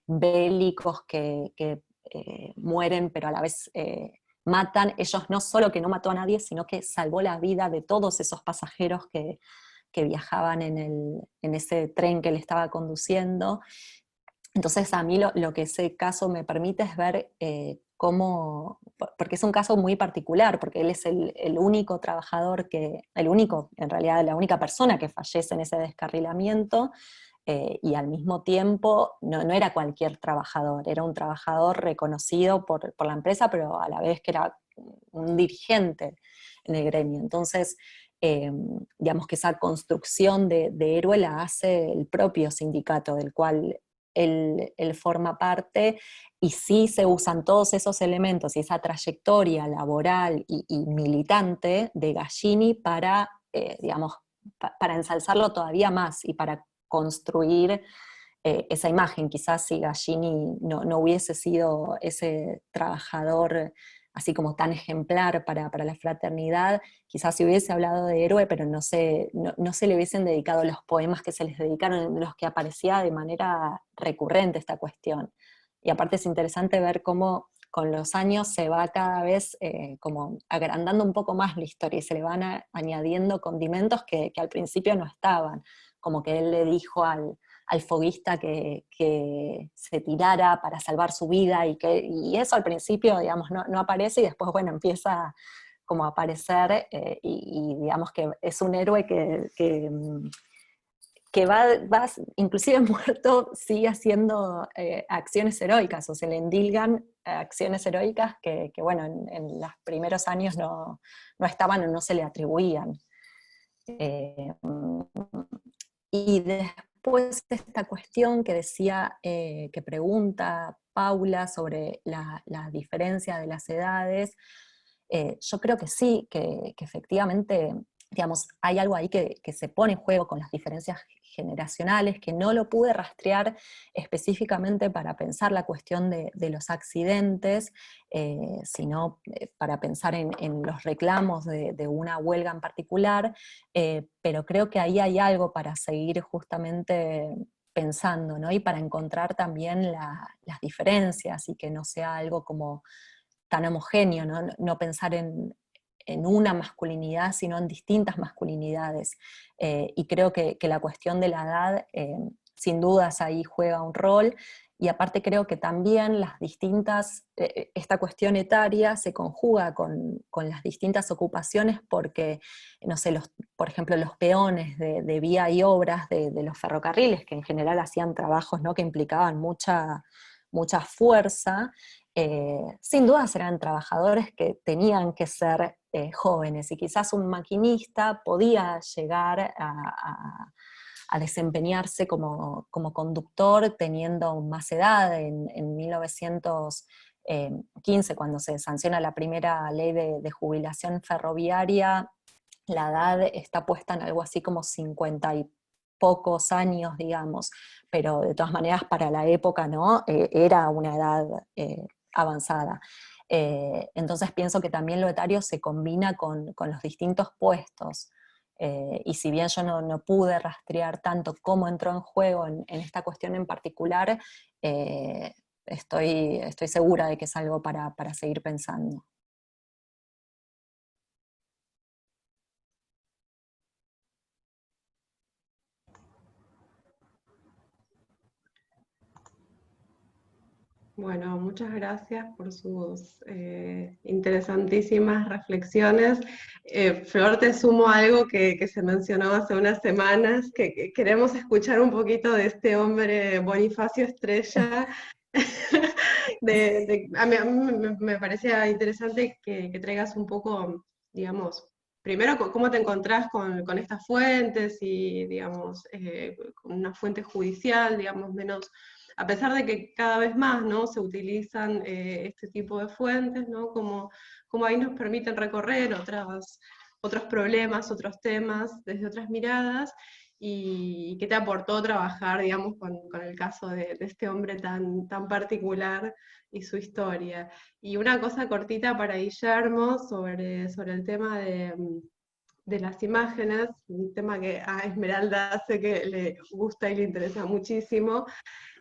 bélicos que mueren, pero a la vez matan, ellos no solo que no mató a nadie, sino que salvó la vida de todos esos pasajeros que viajaban en ese tren que él estaba conduciendo. Entonces a mí lo que ese caso me permite es ver cómo, porque es un caso muy particular, porque él es el único trabajador en realidad la única persona que fallece en ese descarrilamiento, y al mismo tiempo no era cualquier trabajador, era un trabajador reconocido por la empresa, pero a la vez que era un dirigente en el gremio. Entonces, digamos que esa construcción de héroe la hace el propio sindicato del cual él forma parte, y sí se usan todos esos elementos y esa trayectoria laboral y militante de Gallini para, digamos, para ensalzarlo todavía más y para construir esa imagen. Quizás si Gallini no hubiese sido ese trabajador así como tan ejemplar para la fraternidad, quizás se hubiese hablado de héroe, pero no se le hubiesen dedicado los poemas que se les dedicaron, en los que aparecía de manera recurrente esta cuestión. Y aparte es interesante ver cómo con los años se va cada vez como agrandando un poco más la historia y se le van añadiendo condimentos que al principio no estaban, como que él le dijo al foguista que se tirara para salvar su vida, y eso al principio, digamos, no aparece, y después, bueno, empieza como a aparecer, y digamos que es un héroe que va inclusive muerto, sigue haciendo acciones heroicas, o se le endilgan acciones heroicas que bueno, en los primeros años no estaban o no se le atribuían. Y después esta cuestión que decía, que pregunta Paula sobre la diferencia de las edades, yo creo que sí, que efectivamente digamos, hay algo ahí que se pone en juego con las diferencias generacionales, que no lo pude rastrear específicamente para pensar la cuestión de los accidentes, sino para pensar en los reclamos de una huelga en particular, pero creo que ahí hay algo para seguir justamente pensando, ¿no? Y para encontrar también las diferencias y que no sea algo como tan homogéneo, ¿no? No pensar en una masculinidad, sino en distintas masculinidades. Y creo que la cuestión de la edad, sin dudas, ahí juega un rol, y aparte creo que también las distintas, esta cuestión etaria se conjuga con las distintas ocupaciones porque, no sé, por ejemplo, los peones de vía y obras de los ferrocarriles, que en general hacían trabajos, ¿no?, que implicaban mucha fuerza, sin duda eran trabajadores que tenían que ser jóvenes, y quizás un maquinista podía llegar a desempeñarse como conductor teniendo más edad. En 1915, cuando se sanciona la primera ley de jubilación ferroviaria, la edad está puesta en algo así como 50 y pocos años, digamos, pero de todas maneras para la época, ¿no? Era una edad avanzada. Entonces pienso que también lo etario se combina con los distintos puestos, y si bien yo no pude rastrear tanto cómo entró en juego en esta cuestión en particular, estoy segura de que es algo para seguir pensando. Bueno, muchas gracias por sus interesantísimas reflexiones. Flor, te sumo algo que se mencionó hace unas semanas, que queremos escuchar un poquito de este hombre Bonifacio Estrella. A mí me parecía interesante que traigas un poco, digamos, primero cómo te encontrás con estas fuentes y, digamos, con una fuente judicial, digamos, menos, a pesar de que cada vez más, ¿no?, se utilizan este tipo de fuentes, ¿no?, como ahí nos permiten recorrer otros problemas, otros temas, desde otras miradas, y qué te aportó trabajar, digamos, con el caso de este hombre tan particular y su historia. Y una cosa cortita para Guillermo sobre el tema de las imágenes, un tema que a Esmeralda sé que le gusta y le interesa muchísimo.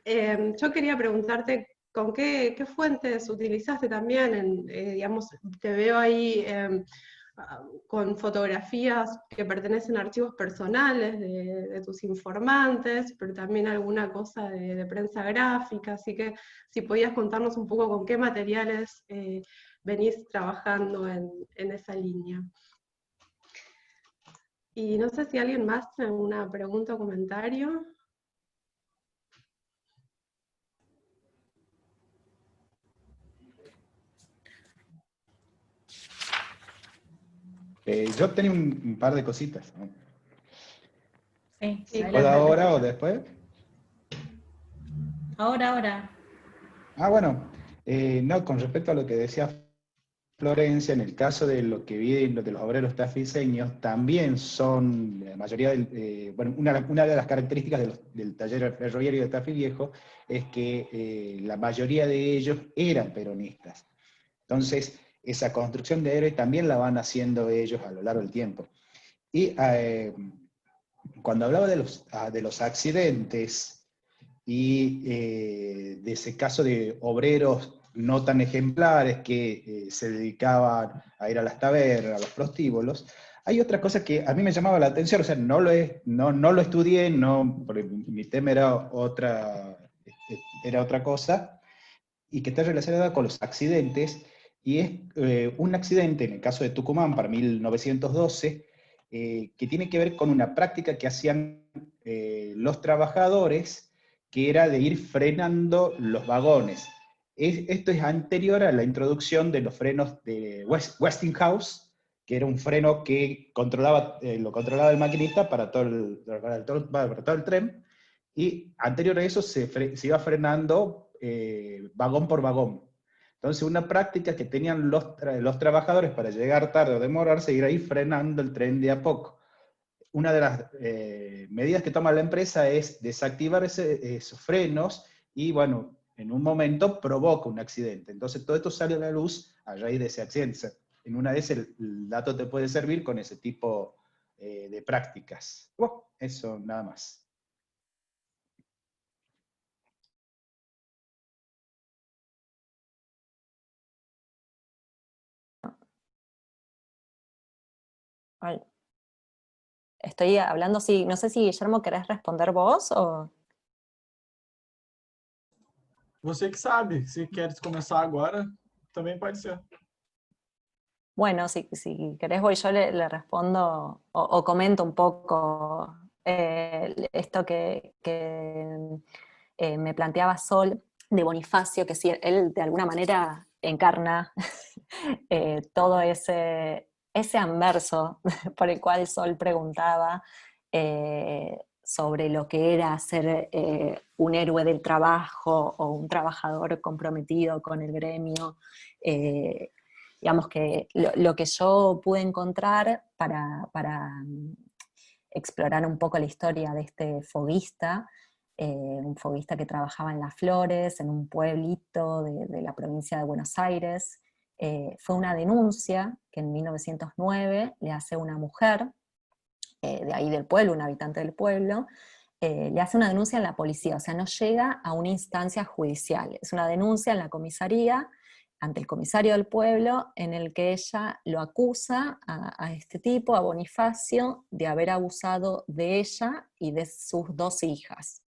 Yo quería preguntarte con qué fuentes utilizaste también, digamos, te veo ahí con fotografías que pertenecen a archivos personales de tus informantes, pero también alguna cosa de prensa gráfica, así que si podías contarnos un poco con qué materiales venís trabajando en esa línea. Y no sé si alguien más tiene alguna pregunta o comentario. Yo tenía un par de cositas, ¿no? Sí, ¿Puedo ahora o después? Ahora. Ah, bueno, no, con respecto a lo que decía Florencia, en el caso de lo que vi de los obreros tafiseños, también son, la mayoría bueno, una de las características del taller ferroviario de Tafí Viejo es que la mayoría de ellos eran peronistas. Entonces, esa construcción de héroes también la van haciendo ellos a lo largo del tiempo. Y cuando hablaba de los accidentes y de ese caso de obreros no tan ejemplares que se dedicaban a ir a las tabernas, a los prostíbulos, hay otra cosa que a mí me llamaba la atención, o sea, no lo estudié, porque mi tema era otra cosa, y que está relacionada con los accidentes, y es un accidente, en el caso de Tucumán, para 1912, que tiene que ver con una práctica que hacían los trabajadores, que era de ir frenando los vagones. Esto es anterior a la introducción de los frenos de Westinghouse, que era un freno que lo controlaba el maquinista para todo el tren, y anterior a eso se iba frenando vagón por vagón. Entonces una práctica que tenían los trabajadores para llegar tarde o demorarse, ir ahí frenando el tren de a poco. Una de las medidas que toma la empresa es desactivar esos frenos y, bueno, en un momento provoca un accidente. Entonces todo esto sale a la luz a raíz de ese accidente. En una vez el dato te puede servir con ese tipo de prácticas. Bueno, eso nada más. Ay, estoy hablando, sí, no sé si Guillermo querés responder vos o... Você que sabe, se queres começar agora, também pode ser. Bueno, si querés voy yo le respondo o comento un poco esto que me planteaba Sol de Bonifacio, que sí, él de alguna manera encarna todo ese anverso por el cual Sol preguntaba sobre lo que era ser un héroe del trabajo o un trabajador comprometido con el gremio. Digamos que lo que yo pude encontrar para explorar un poco la historia de este foguista, un foguista que trabajaba en Las Flores, en un pueblito de la provincia de Buenos Aires. Fue una denuncia que en 1909 le hace una mujer de ahí del pueblo, un habitante del pueblo, le hace una denuncia en la policía, o sea, no llega a una instancia judicial, es una denuncia en la comisaría, ante el comisario del pueblo, en el que ella lo acusa a este tipo, a Bonifacio, de haber abusado de ella y de sus dos hijas.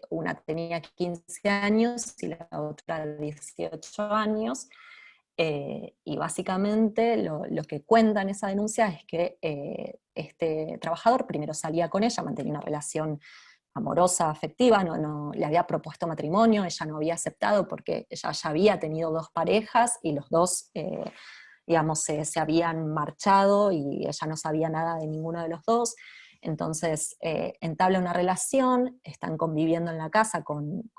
Una tenía 15 años y la otra 18 años, y básicamente lo que cuenta en esa denuncia es que este trabajador primero salía con ella, mantenía una relación amorosa, afectiva, no le había propuesto matrimonio, ella no había aceptado porque ella ya había tenido dos parejas y los dos, digamos, se habían marchado y ella no sabía nada de ninguno de los dos. Entonces entabla una relación, están conviviendo en la casa con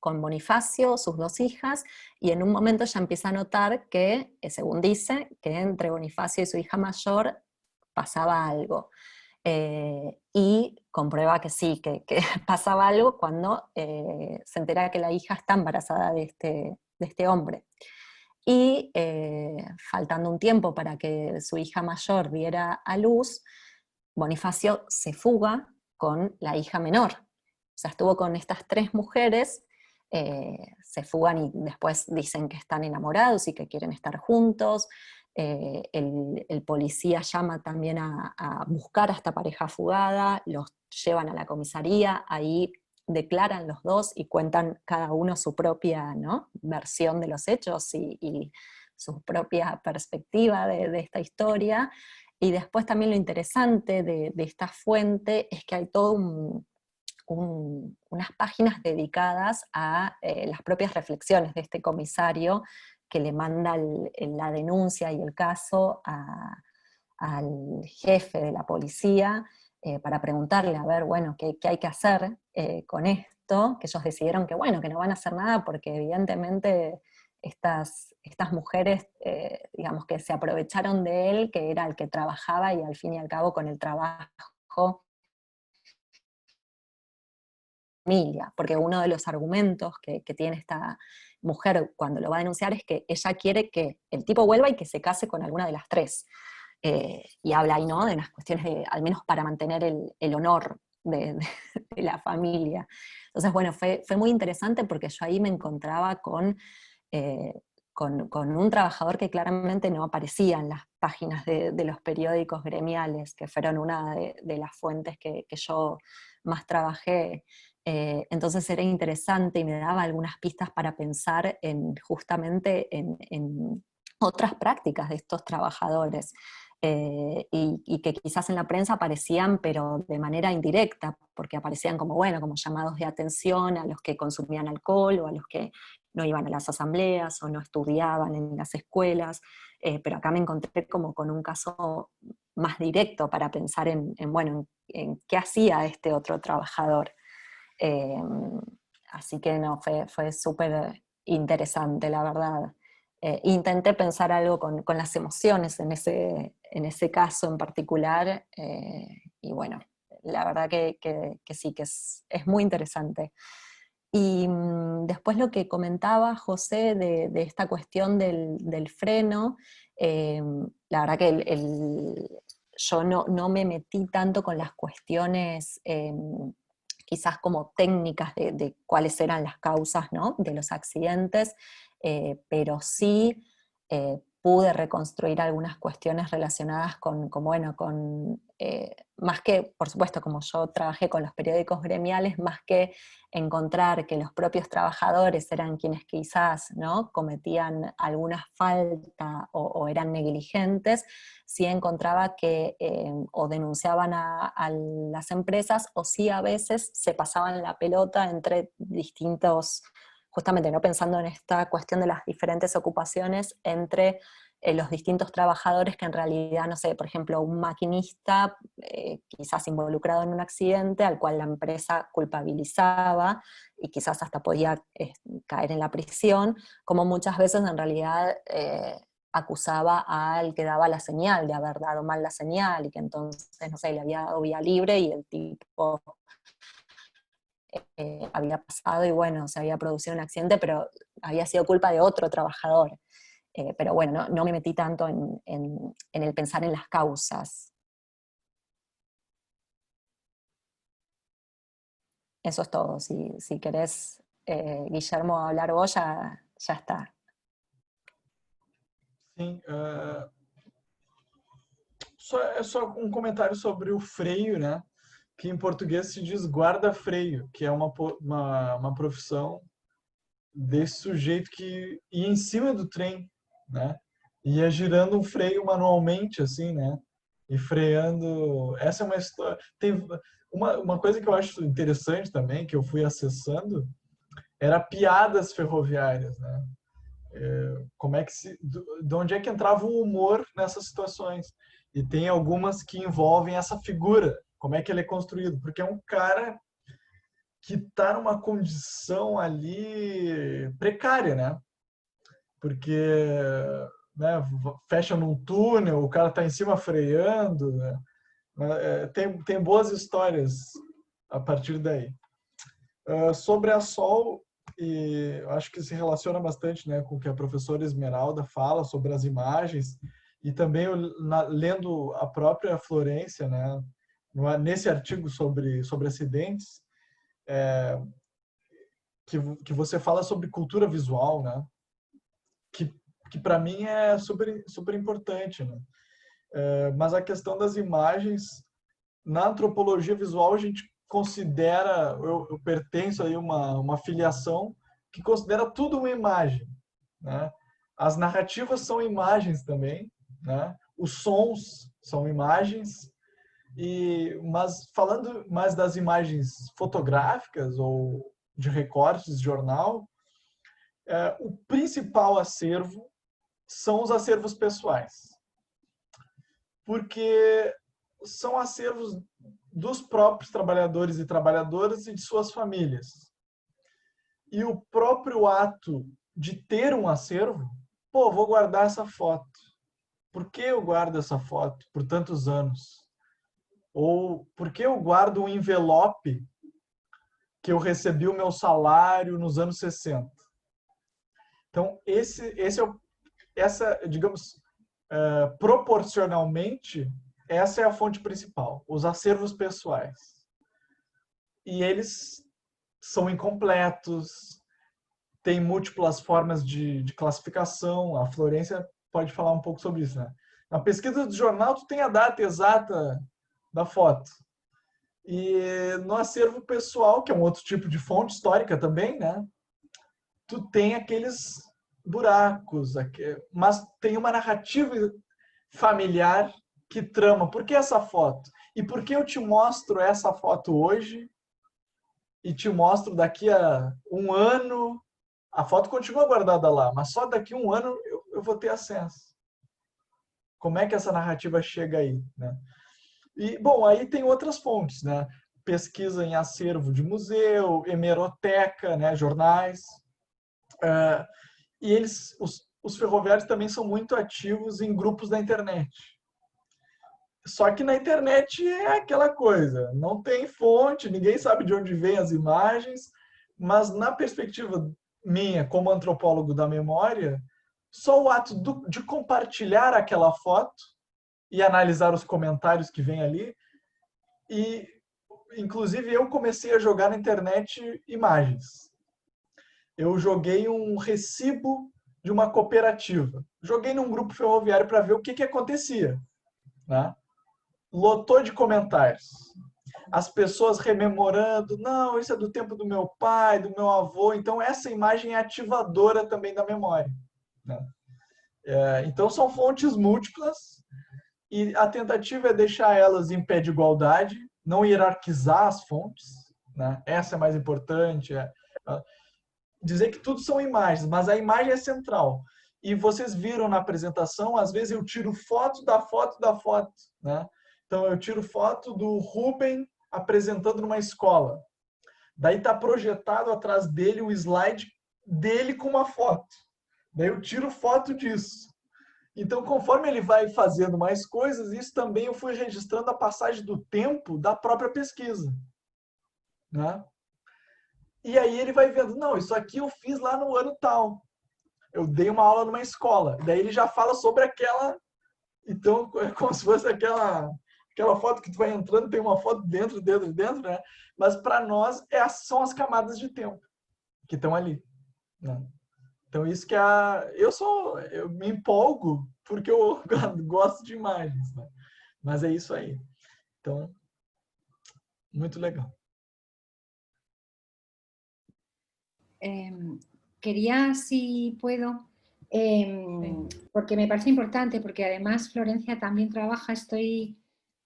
Bonifacio, sus dos hijas, y en un momento ella empieza a notar que, según dice, que entre Bonifacio y su hija mayor pasaba algo. Y comprueba que sí, que pasaba algo cuando se entera que la hija está embarazada de este hombre. Y faltando un tiempo para que su hija mayor diera a luz, Bonifacio se fuga con la hija menor. O sea, estuvo con estas tres mujeres, se fugan y después dicen que están enamorados y que quieren estar juntos. El policía llama también a buscar a esta pareja fugada, los llevan a la comisaría, ahí declaran los dos y cuentan cada uno su propia, ¿no?, versión de los hechos y su propia perspectiva de esta historia. Y después también lo interesante de esta fuente es que hay todo unas páginas dedicadas a las propias reflexiones de este comisario que le manda la denuncia y el caso al jefe de la policía para preguntarle, a ver, bueno, ¿qué hay que hacer con esto? Que ellos decidieron que, bueno, que no van a hacer nada porque evidentemente estas mujeres, digamos, que se aprovecharon de él, que era el que trabajaba y al fin y al cabo con el trabajo familia, porque uno de los argumentos que tiene esta mujer cuando lo va a denunciar es que ella quiere que el tipo vuelva y que se case con alguna de las tres. Y habla ahí, ¿no?, de unas cuestiones al menos para mantener el honor de la familia. Entonces, bueno, fue muy interesante porque yo ahí me encontraba con un trabajador que claramente no aparecía en las páginas de los periódicos gremiales, que fueron una de las fuentes que yo más trabajé. Entonces era interesante y me daba algunas pistas para pensar justamente en otras prácticas de estos trabajadores. Y que quizás en la prensa aparecían, pero de manera indirecta, porque aparecían como, bueno, como llamados de atención a los que consumían alcohol o a los que no iban a las asambleas o no estudiaban en las escuelas, pero acá me encontré como con un caso más directo para pensar bueno, en qué hacía este otro trabajador. Así que no, fue súper interesante, la verdad. Intenté pensar algo con las emociones en ese caso en particular, y bueno, la verdad que sí, que es muy interesante. Y después lo que comentaba José de esta cuestión del freno, la verdad que yo no me metí tanto con las cuestiones quizás como técnicas de cuáles eran las causas, ¿no?, de los accidentes, pero sí pude reconstruir algunas cuestiones relacionadas más que, por supuesto, como yo trabajé con los periódicos gremiales, más que encontrar que los propios trabajadores eran quienes quizás, ¿no?, cometían alguna falta o eran negligentes, sí encontraba que o denunciaban a las empresas, o sí a veces se pasaban la pelota entre distintos, justamente no pensando en esta cuestión de las diferentes ocupaciones, entre los distintos trabajadores que en realidad, no sé, por ejemplo, un maquinista quizás involucrado en un accidente al cual la empresa culpabilizaba y quizás hasta podía caer en la prisión, como muchas veces en realidad acusaba al que daba la señal de haber dado mal la señal y que entonces, no sé, le había dado vía libre y el tipo había pasado y bueno, se había producido un accidente, pero había sido culpa de otro trabajador. Pero bueno, no me metí tanto en el pensar en las causas. Eso es todo. Si querés, Guillermo, hablar vos, ya está. Sim, só um comentário sobre o freio, né? Que em português se diz guarda-freio, que é uma profissão desse sujeito que ia em cima do trem, né? Ia girando um freio manualmente, assim, né? E freando. Essa é uma história. Tem uma coisa que eu acho interessante também, que eu fui acessando, era piadas ferroviárias, né? Como é que de onde é que entrava o humor nessas situações? E tem algumas que envolvem essa figura, como é que ele é construído, porque é um cara que está numa condição ali precária, né? Porque, né, fecha num túnel, o cara está em cima freando, né? Tem boas histórias a partir daí. Sobre a Sol, e acho que se relaciona bastante, né, com o que a professora Esmeralda fala sobre as imagens, e também lendo a própria Florência, né, nesse artigo sobre acidentes, que você fala sobre cultura visual, né, que para mim é super importante, né. Mas a questão das imagens, na antropologia visual, a gente considera, eu pertenço aí uma filiação que considera tudo uma imagem, né? As narrativas são imagens também, né? Os sons são imagens, mas falando mais das imagens fotográficas ou de recortes de jornal, o principal acervo são os acervos pessoais, porque são acervos dos próprios trabalhadores e trabalhadoras e de suas famílias. E o próprio ato de ter um acervo, vou guardar essa foto. Por que eu guardo essa foto por tantos anos? Ou por que eu guardo um envelope que eu recebi o meu salário nos anos 60? Então, digamos, proporcionalmente, essa é a fonte principal, os acervos pessoais. E eles são incompletos, tem múltiplas formas de classificação. A Florência pode falar um pouco sobre isso, né? Na pesquisa do jornal, tu tem a data exata da foto. E no acervo pessoal, que é um outro tipo de fonte histórica também, né? Tu tem aqueles buracos, mas tem uma narrativa familiar que trama. Por que essa foto? E por que eu te mostro essa foto hoje e te mostro daqui a um ano? A foto continua guardada lá, mas só daqui a um ano eu vou ter acesso. Como é que essa narrativa chega aí, né? E, bom, aí tem outras fontes, né? Pesquisa em acervo de museu, hemeroteca, né? Jornais. E os ferroviários também são muito ativos em grupos da internet. Só que na internet é aquela coisa, não tem fonte, ninguém sabe de onde vêm as imagens, mas na perspectiva minha, como antropólogo da memória, só o ato de compartilhar aquela foto e analisar os comentários que vêm ali, e inclusive eu comecei a jogar na internet imagens. Eu joguei um recibo de uma cooperativa. Joguei num grupo ferroviário para ver o que acontecia, né? Lotou de comentários. As pessoas rememorando, não, isso é do tempo do meu pai, do meu avô. Então, essa imagem é ativadora também da memória, né? Então, são fontes múltiplas e a tentativa é deixar elas em pé de igualdade, não hierarquizar as fontes, né? Essa é mais importante. Dizer que tudo são imagens, mas a imagem é central. E vocês viram na apresentação, às vezes eu tiro foto da foto da foto, né? Então, eu tiro foto do Rubem apresentando numa escola. Daí está projetado atrás dele o slide dele com uma foto. Daí eu tiro foto disso. Então, conforme ele vai fazendo mais coisas, isso também eu fui registrando a passagem do tempo da própria pesquisa, né? E aí ele vai vendo, não, isso aqui eu fiz lá no ano tal. Eu dei uma aula numa escola. Daí ele já fala sobre aquela... Então, é como se fosse aquela foto que tu vai entrando, tem uma foto dentro, né? Mas para nós são as camadas de tempo que estão ali, né? Então isso que eu me empolgo porque eu gosto de imagens, né? Mas é isso aí. Então, muito legal. Quería, si puedo, porque me parece importante, porque además Florencia también trabaja, estoy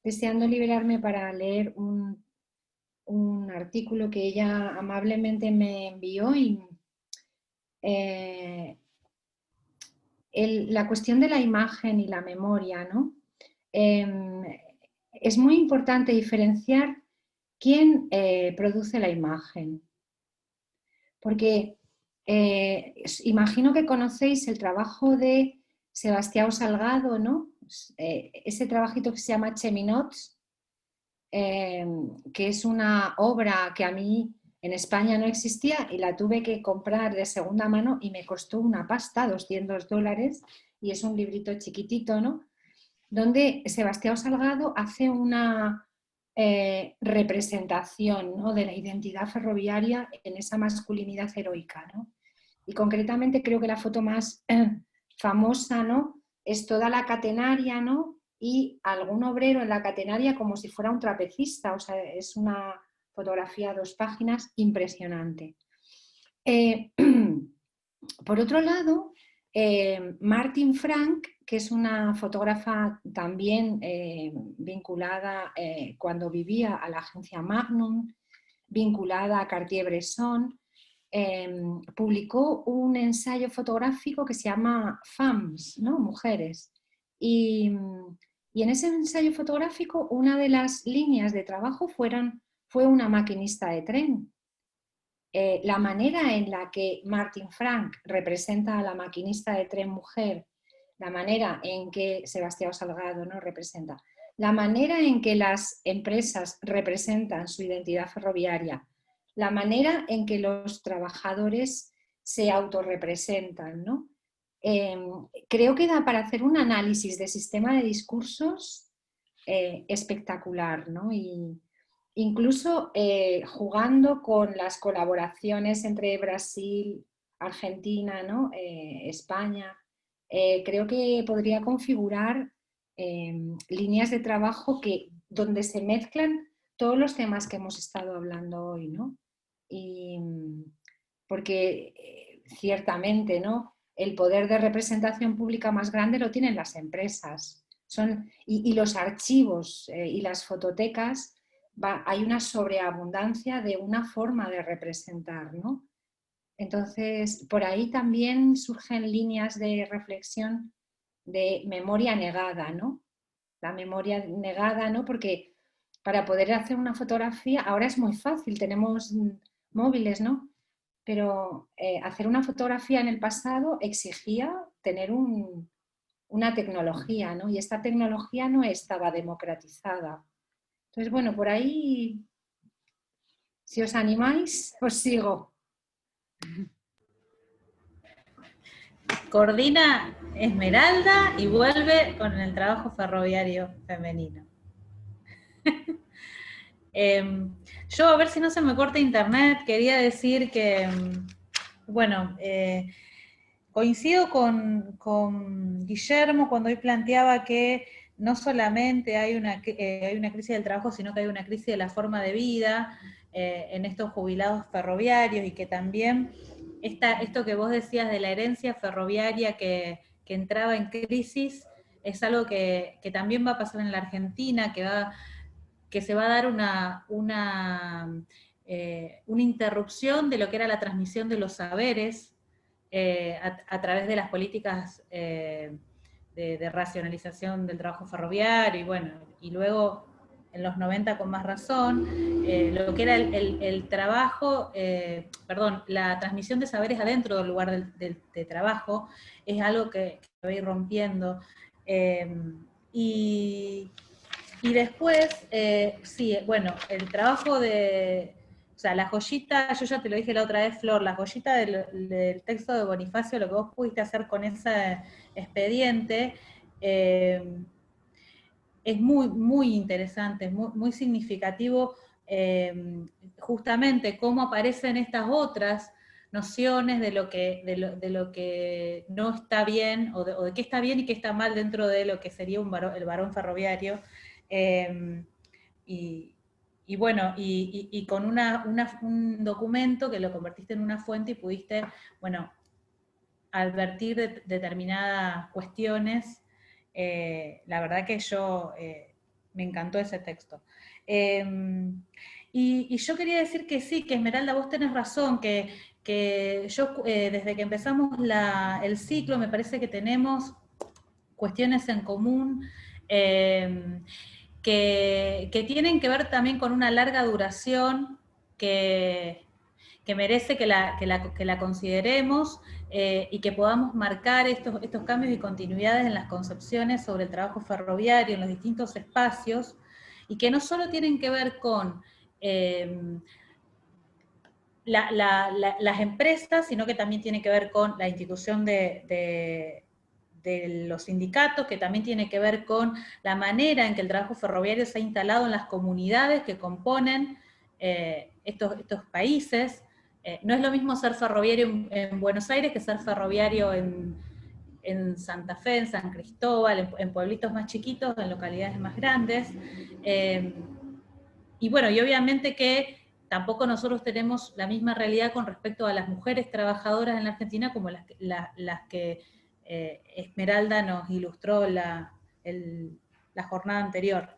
deseando liberarme para leer un artículo que ella amablemente me envió y la cuestión de la imagen y la memoria, ¿no? Es muy importante diferenciar quién produce la imagen, porque imagino que conocéis el trabajo de Sebastião Salgado, ¿no? Ese trabajito que se llama Cheminots, que es una obra que a mí en España no existía y la tuve que comprar de segunda mano y me costó una pasta, $200, y es un librito chiquitito, ¿no? Donde Sebastião Salgado hace una representación, ¿no?, de la identidad ferroviaria en esa masculinidad heroica, ¿no? Y concretamente creo que la foto más famosa, ¿no?, es toda la catenaria, ¿no?, y algún obrero en la catenaria como si fuera un trapecista. O sea, es una fotografía a 2 páginas impresionante. Por otro lado, Martin Frank, que es una fotógrafa también vinculada cuando vivía a la agencia Magnum, vinculada a Cartier-Bresson, publicó un ensayo fotográfico que se llama Femmes, ¿no?, mujeres. Y en ese ensayo fotográfico una de las líneas de trabajo fue una maquinista de tren. La manera en la que Martin Frank representa a la maquinista de tren mujer, la manera en que Sebastião Salgado, ¿no?, representa, la manera en que las empresas representan su identidad ferroviaria, la manera en que los trabajadores se autorrepresentan, ¿no? Creo que da para hacer un análisis de sistema de discursos espectacular, ¿no? Y incluso jugando con las colaboraciones entre Brasil, Argentina, ¿no?, España, creo que podría configurar líneas de trabajo donde se mezclan todos los temas que hemos estado hablando hoy, ¿no? Y porque ciertamente, ¿no?, el poder de representación pública más grande lo tienen las empresas. Y los archivos y las fototecas, hay una sobreabundancia de una forma de representar, ¿no? Entonces, por ahí también surgen líneas de reflexión de memoria negada, ¿no? La memoria negada, ¿no? Porque para poder hacer una fotografía, ahora es muy fácil, tenemos móviles, ¿no? pero hacer una fotografía en el pasado exigía tener una tecnología, ¿no? Y esta tecnología no estaba democratizada. Entonces, bueno, por ahí, si os animáis, os sigo. Coordina Esmeralda y vuelve con el trabajo ferroviario femenino. Yo, a ver si no se me corta internet, quería decir que, bueno, coincido con Guillermo cuando hoy planteaba que no solamente hay una crisis del trabajo, sino que hay una crisis de la forma de vida en estos jubilados ferroviarios, y que también esto que vos decías de la herencia ferroviaria que entraba en crisis es algo que también va a pasar en la Argentina, que se va a dar una interrupción de lo que era la transmisión de los saberes a través de las políticas de racionalización del trabajo ferroviario, y bueno, y luego en los 90 con más razón, lo que era el trabajo, la transmisión de saberes adentro del lugar de trabajo, es algo que va a ir rompiendo. Y después, sí, bueno, el trabajo o sea, la joyita, yo ya te lo dije la otra vez, Flor, la joyita del texto de Bonifacio, lo que vos pudiste hacer con ese expediente, es muy, muy interesante, es muy, muy significativo, justamente cómo aparecen estas otras nociones de lo que no está bien, o de qué está bien y qué está mal dentro de lo que sería el varón ferroviario. Y bueno, y con un documento que lo convertiste en una fuente y pudiste, bueno, advertir determinadas cuestiones. La verdad que me encantó ese texto. Y yo quería decir que sí, que Esmeralda, vos tenés razón, que yo desde que empezamos el ciclo me parece que tenemos cuestiones en común, que tienen que ver también con una larga duración que merece que la consideremos, y que podamos marcar estos cambios y continuidades en las concepciones sobre el trabajo ferroviario en los distintos espacios, y que no solo tienen que ver con las empresas, sino que también tiene que ver con la institución de los sindicatos, que también tiene que ver con la manera en que el trabajo ferroviario se ha instalado en las comunidades que componen estos países. No es lo mismo ser ferroviario en Buenos Aires que ser ferroviario en Santa Fe, en San Cristóbal, en pueblitos más chiquitos, en localidades más grandes. Y bueno, y obviamente que tampoco nosotros tenemos la misma realidad con respecto a las mujeres trabajadoras en la Argentina como las que Esmeralda nos ilustró la jornada anterior.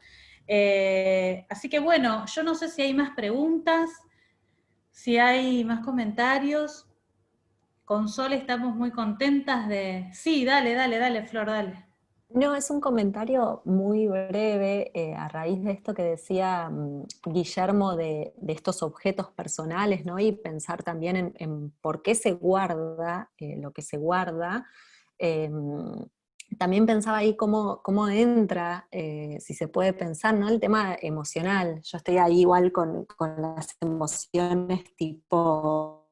Así que bueno, yo no sé si hay más preguntas, si hay más comentarios. Con Sol estamos muy contentas de... Sí, dale, Flor, dale. No, es un comentario muy breve a raíz de esto que decía Guillermo de estos objetos personales, ¿no? Y pensar también en por qué se guarda lo que se guarda. También pensaba ahí cómo entra, si se puede pensar, ¿no? El tema emocional. Yo estoy ahí igual con las emociones tipo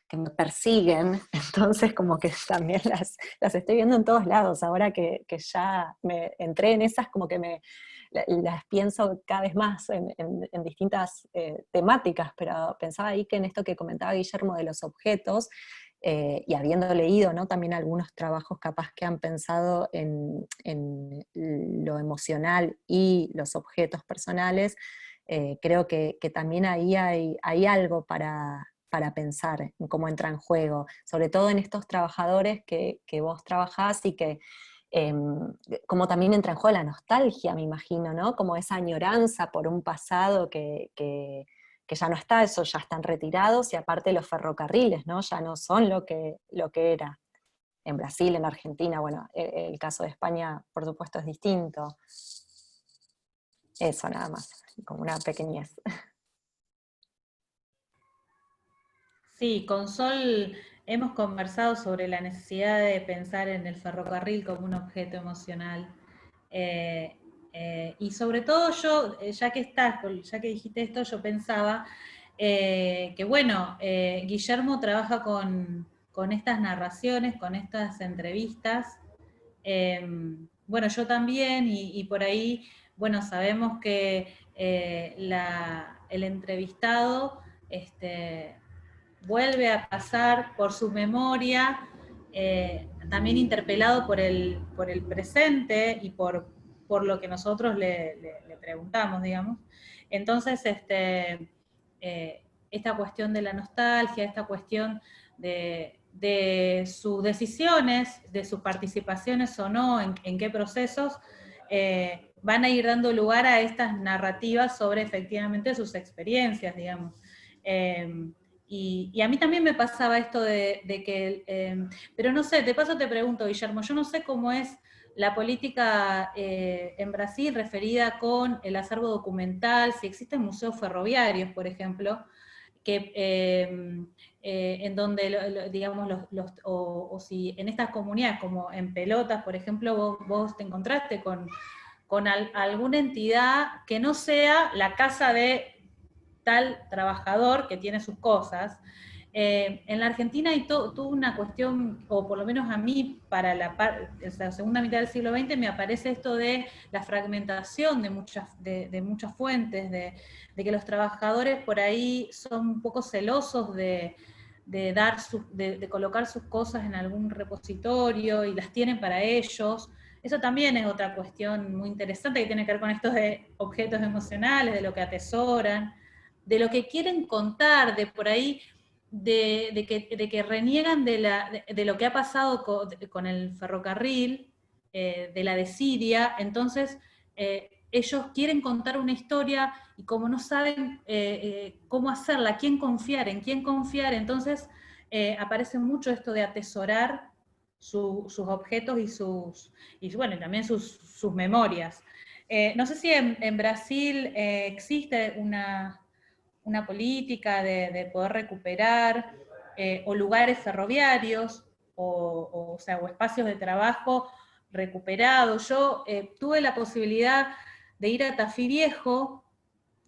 que me persiguen, entonces como que también las estoy viendo en todos lados, ahora que ya me entré en esas, como que las pienso cada vez más en distintas temáticas, pero pensaba ahí que en esto que comentaba Guillermo de los objetos, y habiendo leído, ¿no? También algunos trabajos capaz que han pensado en lo emocional y los objetos personales, creo que también ahí hay algo para pensar en cómo entra en juego, sobre todo en estos trabajadores que vos trabajás y que como también entra en juego la nostalgia, me imagino, ¿no? Como esa añoranza por un pasado que ya no está, eso ya están retirados, y aparte los ferrocarriles, ¿no? Ya no son lo que era. En Brasil, en Argentina, bueno, el caso de España, por supuesto, es distinto. Eso nada más, como una pequeñez. Sí, con Sol hemos conversado sobre la necesidad de pensar en el ferrocarril como un objeto emocional. Eh, y sobre todo yo, ya que dijiste esto, yo pensaba que bueno, Guillermo trabaja con estas narraciones, con estas entrevistas. Bueno, yo también, y por ahí, bueno, sabemos que el entrevistado vuelve a pasar por su memoria, también interpelado por el presente y por lo que nosotros le preguntamos, digamos. Entonces, esta cuestión de la nostalgia, esta cuestión de sus decisiones, de sus participaciones o no, en qué procesos, van a ir dando lugar a estas narrativas sobre efectivamente sus experiencias, digamos. Y a mí también me pasaba esto de que, pero no sé, de paso te pregunto, Guillermo, yo no sé cómo es la política en Brasil referida con el acervo documental, si existen museos ferroviarios, por ejemplo, que, en donde, digamos, o si en estas comunidades, como en Pelotas, por ejemplo, vos te encontraste con alguna entidad que no sea la casa de tal trabajador que tiene sus cosas. En la Argentina hay toda una cuestión, o por lo menos a mí, para la segunda mitad del siglo XX, me aparece esto de la fragmentación de muchas fuentes, de que los trabajadores por ahí son un poco celosos de colocar sus cosas en algún repositorio y las tienen para ellos. Eso también es otra cuestión muy interesante que tiene que ver con estos de objetos emocionales, de lo que atesoran, de lo que quieren contar, de por ahí, de que reniegan de lo que ha pasado con el ferrocarril, de la desidia. Entonces ellos quieren contar una historia y como no saben cómo hacerla, en quién confiar, entonces aparece mucho esto de atesorar sus objetos y bueno, también sus memorias. No sé si en Brasil existe una política de poder recuperar o lugares ferroviarios o sea, o espacios de trabajo recuperados. Yo tuve la posibilidad de ir a Tafí Viejo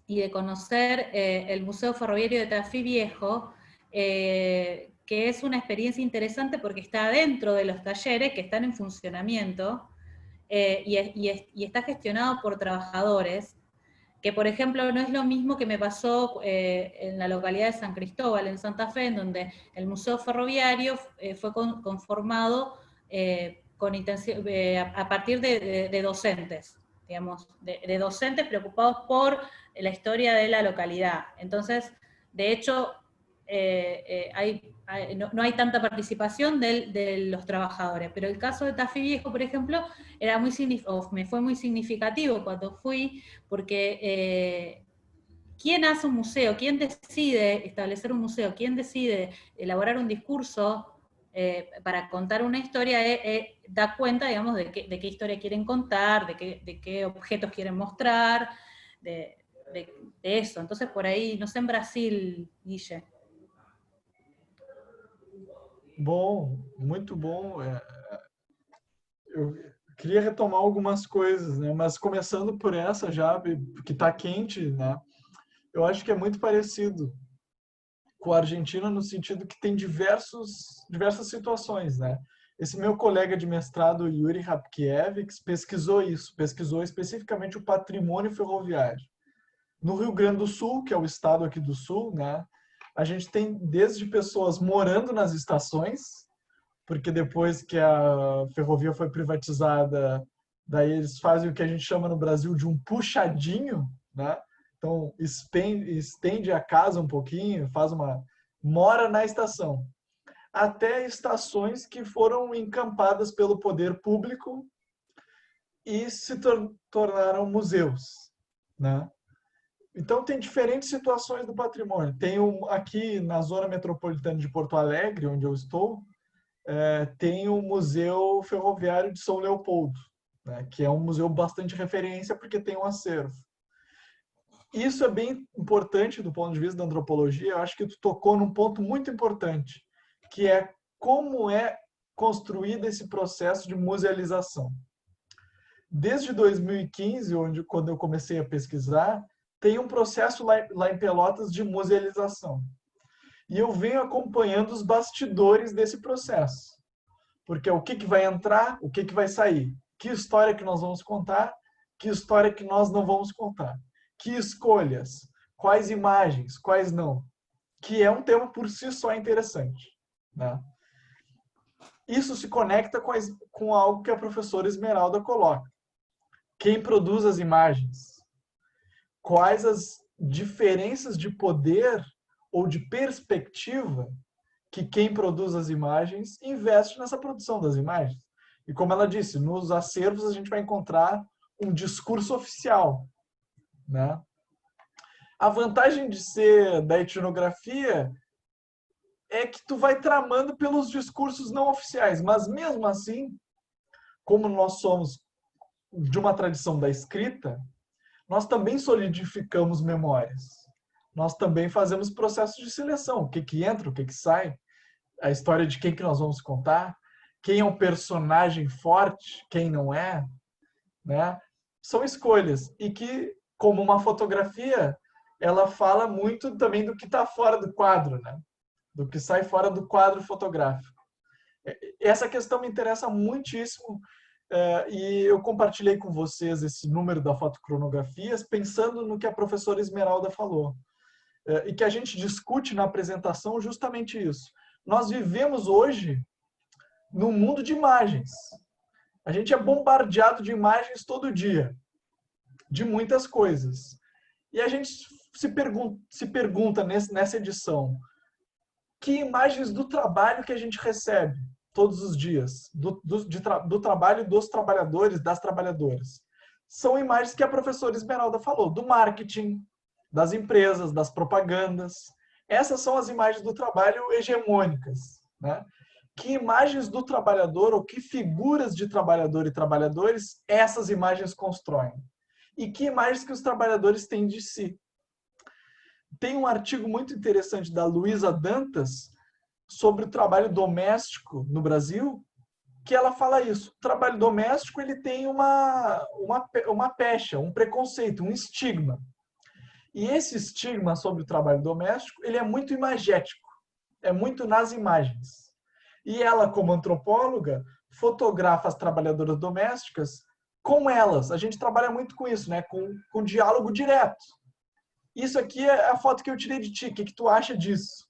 y de conocer el Museo Ferroviario de Tafí Viejo, que es una experiencia interesante porque está dentro de los talleres que están en funcionamiento y está gestionado por trabajadores, que por ejemplo no es lo mismo que me pasó en la localidad de San Cristóbal, en Santa Fe, en donde el Museo Ferroviario fue conformado a partir de docentes, digamos, de docentes preocupados por la historia de la localidad. Entonces, de hecho, no hay tanta participación de los trabajadores, pero el caso de Tafí Viejo, por ejemplo, me fue muy significativo cuando fui, porque ¿quién hace un museo? ¿Quién decide establecer un museo? ¿Quién decide elaborar un discurso para contar una historia? Da cuenta, digamos, de qué historia quieren contar, de qué objetos quieren mostrar, de eso. Entonces, por ahí, no sé en Brasil, Guille. Bom, muito bom. Eu queria retomar algumas coisas, né? Mas começando por essa já, que está quente, né? Eu acho que é muito parecido com a Argentina no sentido que tem diversas situações, né? Esse meu colega de mestrado, Yuri Rapkiewicz, pesquisou isso, pesquisou especificamente o patrimônio ferroviário. No Rio Grande do Sul, que é o estado aqui do Sul, né? A gente tem desde pessoas morando nas estações, porque depois que a ferrovia foi privatizada, daí eles fazem o que a gente chama no Brasil de um puxadinho, né? Então estende a casa um pouquinho, mora na estação. Até estações que foram encampadas pelo poder público e se tornaram museus, né? Então tem diferentes situações do patrimônio. Tem aqui na zona metropolitana de Porto Alegre, onde eu estou, tem o Museu Ferroviário de São Leopoldo, né, que é um museu bastante referência porque tem um acervo. isso é bem importante do ponto de vista da antropologia. Eu acho que tu tocou num ponto muito importante, que é como é construído esse processo de musealização. Desde 2015, quando eu comecei a pesquisar, tem um processo lá em Pelotas de musealização. E eu venho acompanhando os bastidores desse processo. Porque o que vai entrar, o que vai sair. Que história que nós vamos contar, que história que nós não vamos contar. Que escolhas, quais imagens, quais não. Que é um tema por si só interessante, né? Isso se conecta com algo que a professora Esmeralda coloca. Quem produz as imagens? Quais as diferenças de poder ou de perspectiva que quem produz as imagens investe nessa produção das imagens? E como ela disse, nos acervos a gente vai encontrar um discurso oficial, né? A vantagem de ser da etnografia é que tu vai tramando pelos discursos não oficiais, mas mesmo assim, como nós somos de uma tradição da escrita, nós também solidificamos memórias. Nós também fazemos processos de seleção. O que entra, o que sai, a história de quem que nós vamos contar, quem é um personagem forte, quem não é, né? São escolhas. E que, como uma fotografia, ela fala muito também do que está fora do quadro, né? Do que sai fora do quadro fotográfico. Essa questão me interessa muitíssimo, e eu compartilhei com vocês esse número da Fotocronografias pensando no que a professora Esmeralda falou, e que a gente discute na apresentação justamente isso. Nós vivemos hoje num mundo de imagens. A gente é bombardeado de imagens todo dia, de muitas coisas. E a gente se pergunta nessa edição, que imagens do trabalho que a gente recebe todos os dias, do trabalho dos trabalhadores, das trabalhadoras. São imagens que a professora Esmeralda falou, do marketing, das empresas, das propagandas. Essas são as imagens do trabalho hegemônicas, né? Que imagens do trabalhador, ou que figuras de trabalhador e trabalhadores essas imagens constroem? E que imagens que os trabalhadores têm de si? Tem um artigo muito interessante da Luísa Dantas sobre o trabalho doméstico no Brasil, que ela fala isso. O trabalho doméstico ele tem uma pecha, um preconceito, um estigma. E esse estigma sobre o trabalho doméstico ele é muito imagético, é muito nas imagens. E ela, como antropóloga, fotografa as trabalhadoras domésticas com elas. A gente trabalha muito com isso, né? Com diálogo direto. Isso aqui é a foto que eu tirei de ti, o que tu acha disso?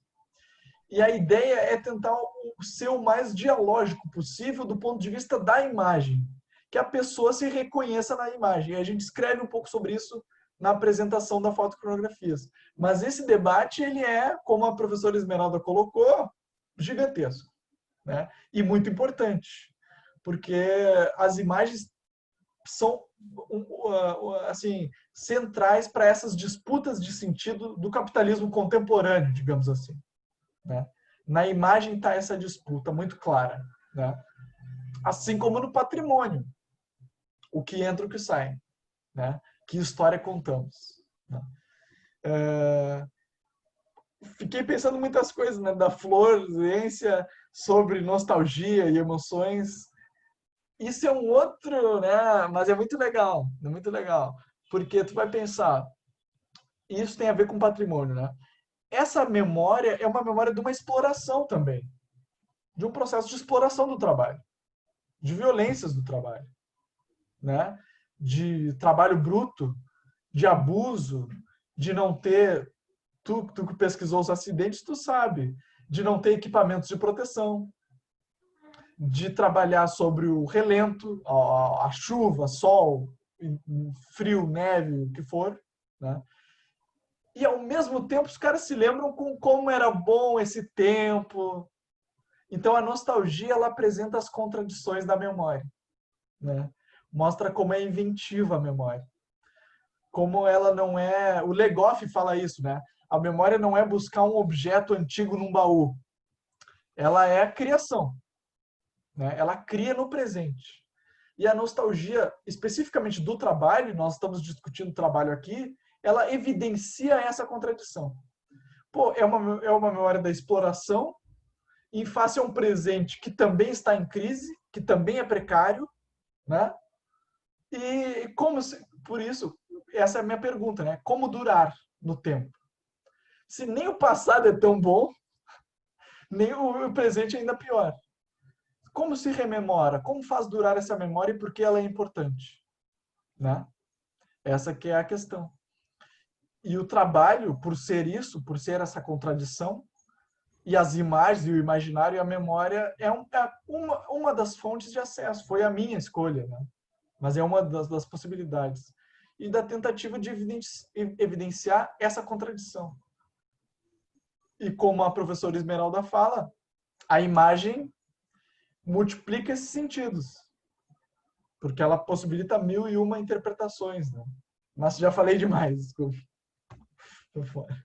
E a ideia é tentar ser o mais dialógico possível do ponto de vista da imagem, que a pessoa se reconheça na imagem. E a gente escreve um pouco sobre isso na apresentação da Fotocronografias. Mas esse debate, ele é, como a professora Esmeralda colocou, gigantesco, né? E muito importante, porque as imagens são assim, centrais para essas disputas de sentido do capitalismo contemporâneo, digamos assim, né? Na imagem está essa disputa muito clara, né? Assim como no patrimônio, o que entra, o que sai, né? Que história contamos, né? Fiquei pensando muitas coisas, né? Da Florência, sobre nostalgia e emoções. Isso é um outro, né? Mas é muito legal, porque tu vai pensar, isso tem a ver com patrimônio, né? Essa memória é uma memória de uma exploração também, de um processo de exploração do trabalho, de violências do trabalho, né? De trabalho bruto, de abuso, de não ter, tu que pesquisou os acidentes, tu sabe, de não ter equipamentos de proteção, de trabalhar sobre o relento, a chuva, sol, frio, neve, o que for, né? E ao mesmo tempo os caras se lembram com como era bom esse tempo. Então a nostalgia ela apresenta as contradições da memória, né? Mostra como é inventiva a memória. Como ela não é, o Legoff fala isso, né? A memória não é buscar um objeto antigo num baú. Ela é a criação, né? Ela cria no presente. E a nostalgia, especificamente do trabalho, nós estamos discutindo trabalho aqui, ela evidencia essa contradição. Pô, é uma memória da exploração, em face a um presente que também está em crise, que também é precário, né? E por isso, essa é a minha pergunta, né? Como durar no tempo? Se nem o passado é tão bom, nem o presente é ainda pior. Como se rememora? Como faz durar essa memória e por que ela é importante? Né? Essa que é a questão. E o trabalho, por ser isso, por ser essa contradição, e as imagens, e o imaginário e a memória é uma das fontes de acesso. Foi a minha escolha, né? Mas é uma das possibilidades. E da tentativa de evidenciar essa contradição. E como a professora Esmeralda fala, a imagem multiplica esses sentidos. Porque ela possibilita 1001 interpretações, né? Mas já falei demais, desculpa. Tô fora.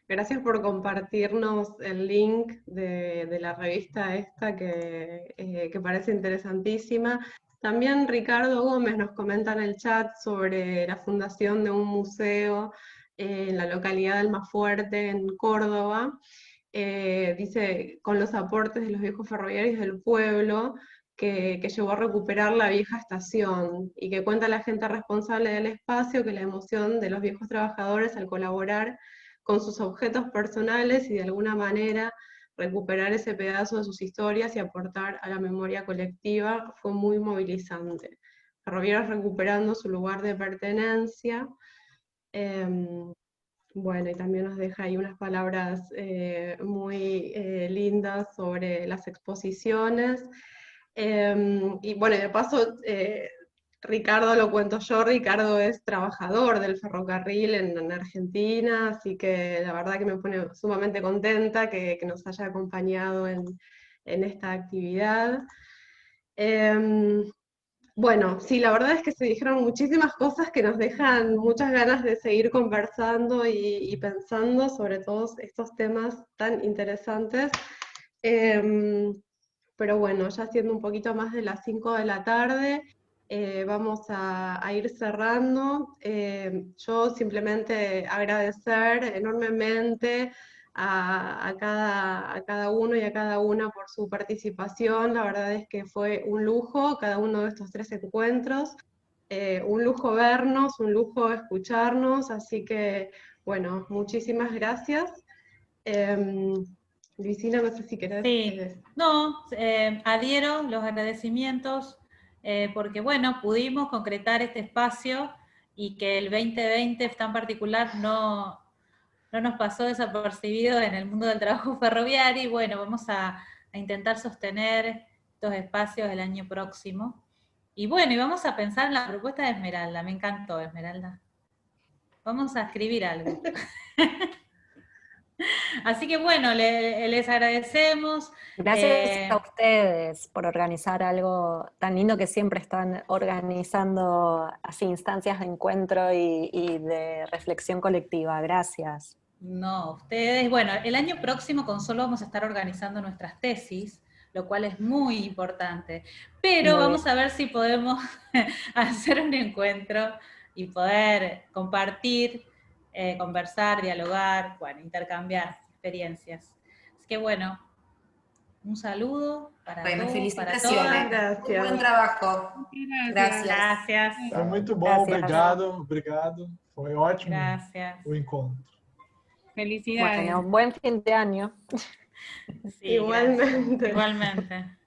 Gracias por compartirnos el link de la revista esta que parece interesantísima. También Ricardo Gómez nos comenta en el chat sobre la fundación de un museo en la localidad de Almafuerte, en Córdoba. Dice, con los aportes de los viejos ferroviarios del pueblo, que llevó a recuperar la vieja estación, y que cuenta la gente responsable del espacio que la emoción de los viejos trabajadores al colaborar con sus objetos personales y de alguna manera recuperar ese pedazo de sus historias y aportar a la memoria colectiva fue muy movilizante. Ferroviarios recuperando su lugar de pertenencia. Bueno, y también nos deja ahí unas palabras muy lindas sobre las exposiciones. Y bueno, de paso, Ricardo, lo cuento yo, Ricardo es trabajador del ferrocarril en Argentina, así que la verdad que me pone sumamente contenta que nos haya acompañado en esta actividad. Bueno, sí, la verdad es que se dijeron muchísimas cosas que nos dejan muchas ganas de seguir conversando y pensando sobre todos estos temas tan interesantes. Pero bueno, ya siendo un poquito más de las 5 de la tarde, vamos a ir cerrando. Yo simplemente agradecer enormemente a cada uno y a cada una por su participación. La verdad es que fue un lujo cada uno de estos 3 encuentros. Un lujo vernos, un lujo escucharnos, así que bueno, muchísimas gracias. Luisina, no sé si querés... Sí, no, adhiero los agradecimientos porque, bueno, pudimos concretar este espacio y que el 2020 tan particular no nos pasó desapercibido en el mundo del trabajo ferroviario y, bueno, vamos a intentar sostener estos espacios el año próximo. Y, bueno, y vamos a pensar en la propuesta de Esmeralda. Me encantó, Esmeralda. Vamos a escribir algo. Así que bueno, les agradecemos. Gracias a ustedes por organizar algo tan lindo que siempre están organizando así instancias de encuentro y de reflexión colectiva. Gracias. No, ustedes, bueno, el año próximo con Sol vamos a estar organizando nuestras tesis, lo cual es muy importante. Pero vamos a ver si podemos hacer un encuentro y poder compartir, conversar, dialogar, bueno, intercambiar experiencias. Así que bueno, un saludo para todos, para todas. Gracias. Muy buen trabajo. Gracias. Gracias. Foi muito bom, Gracias. obrigado. Foi ótimo Gracias. o encontro. Felicidades. Bueno, buen fin de año. Sí, Igualmente. gracias. Igualmente.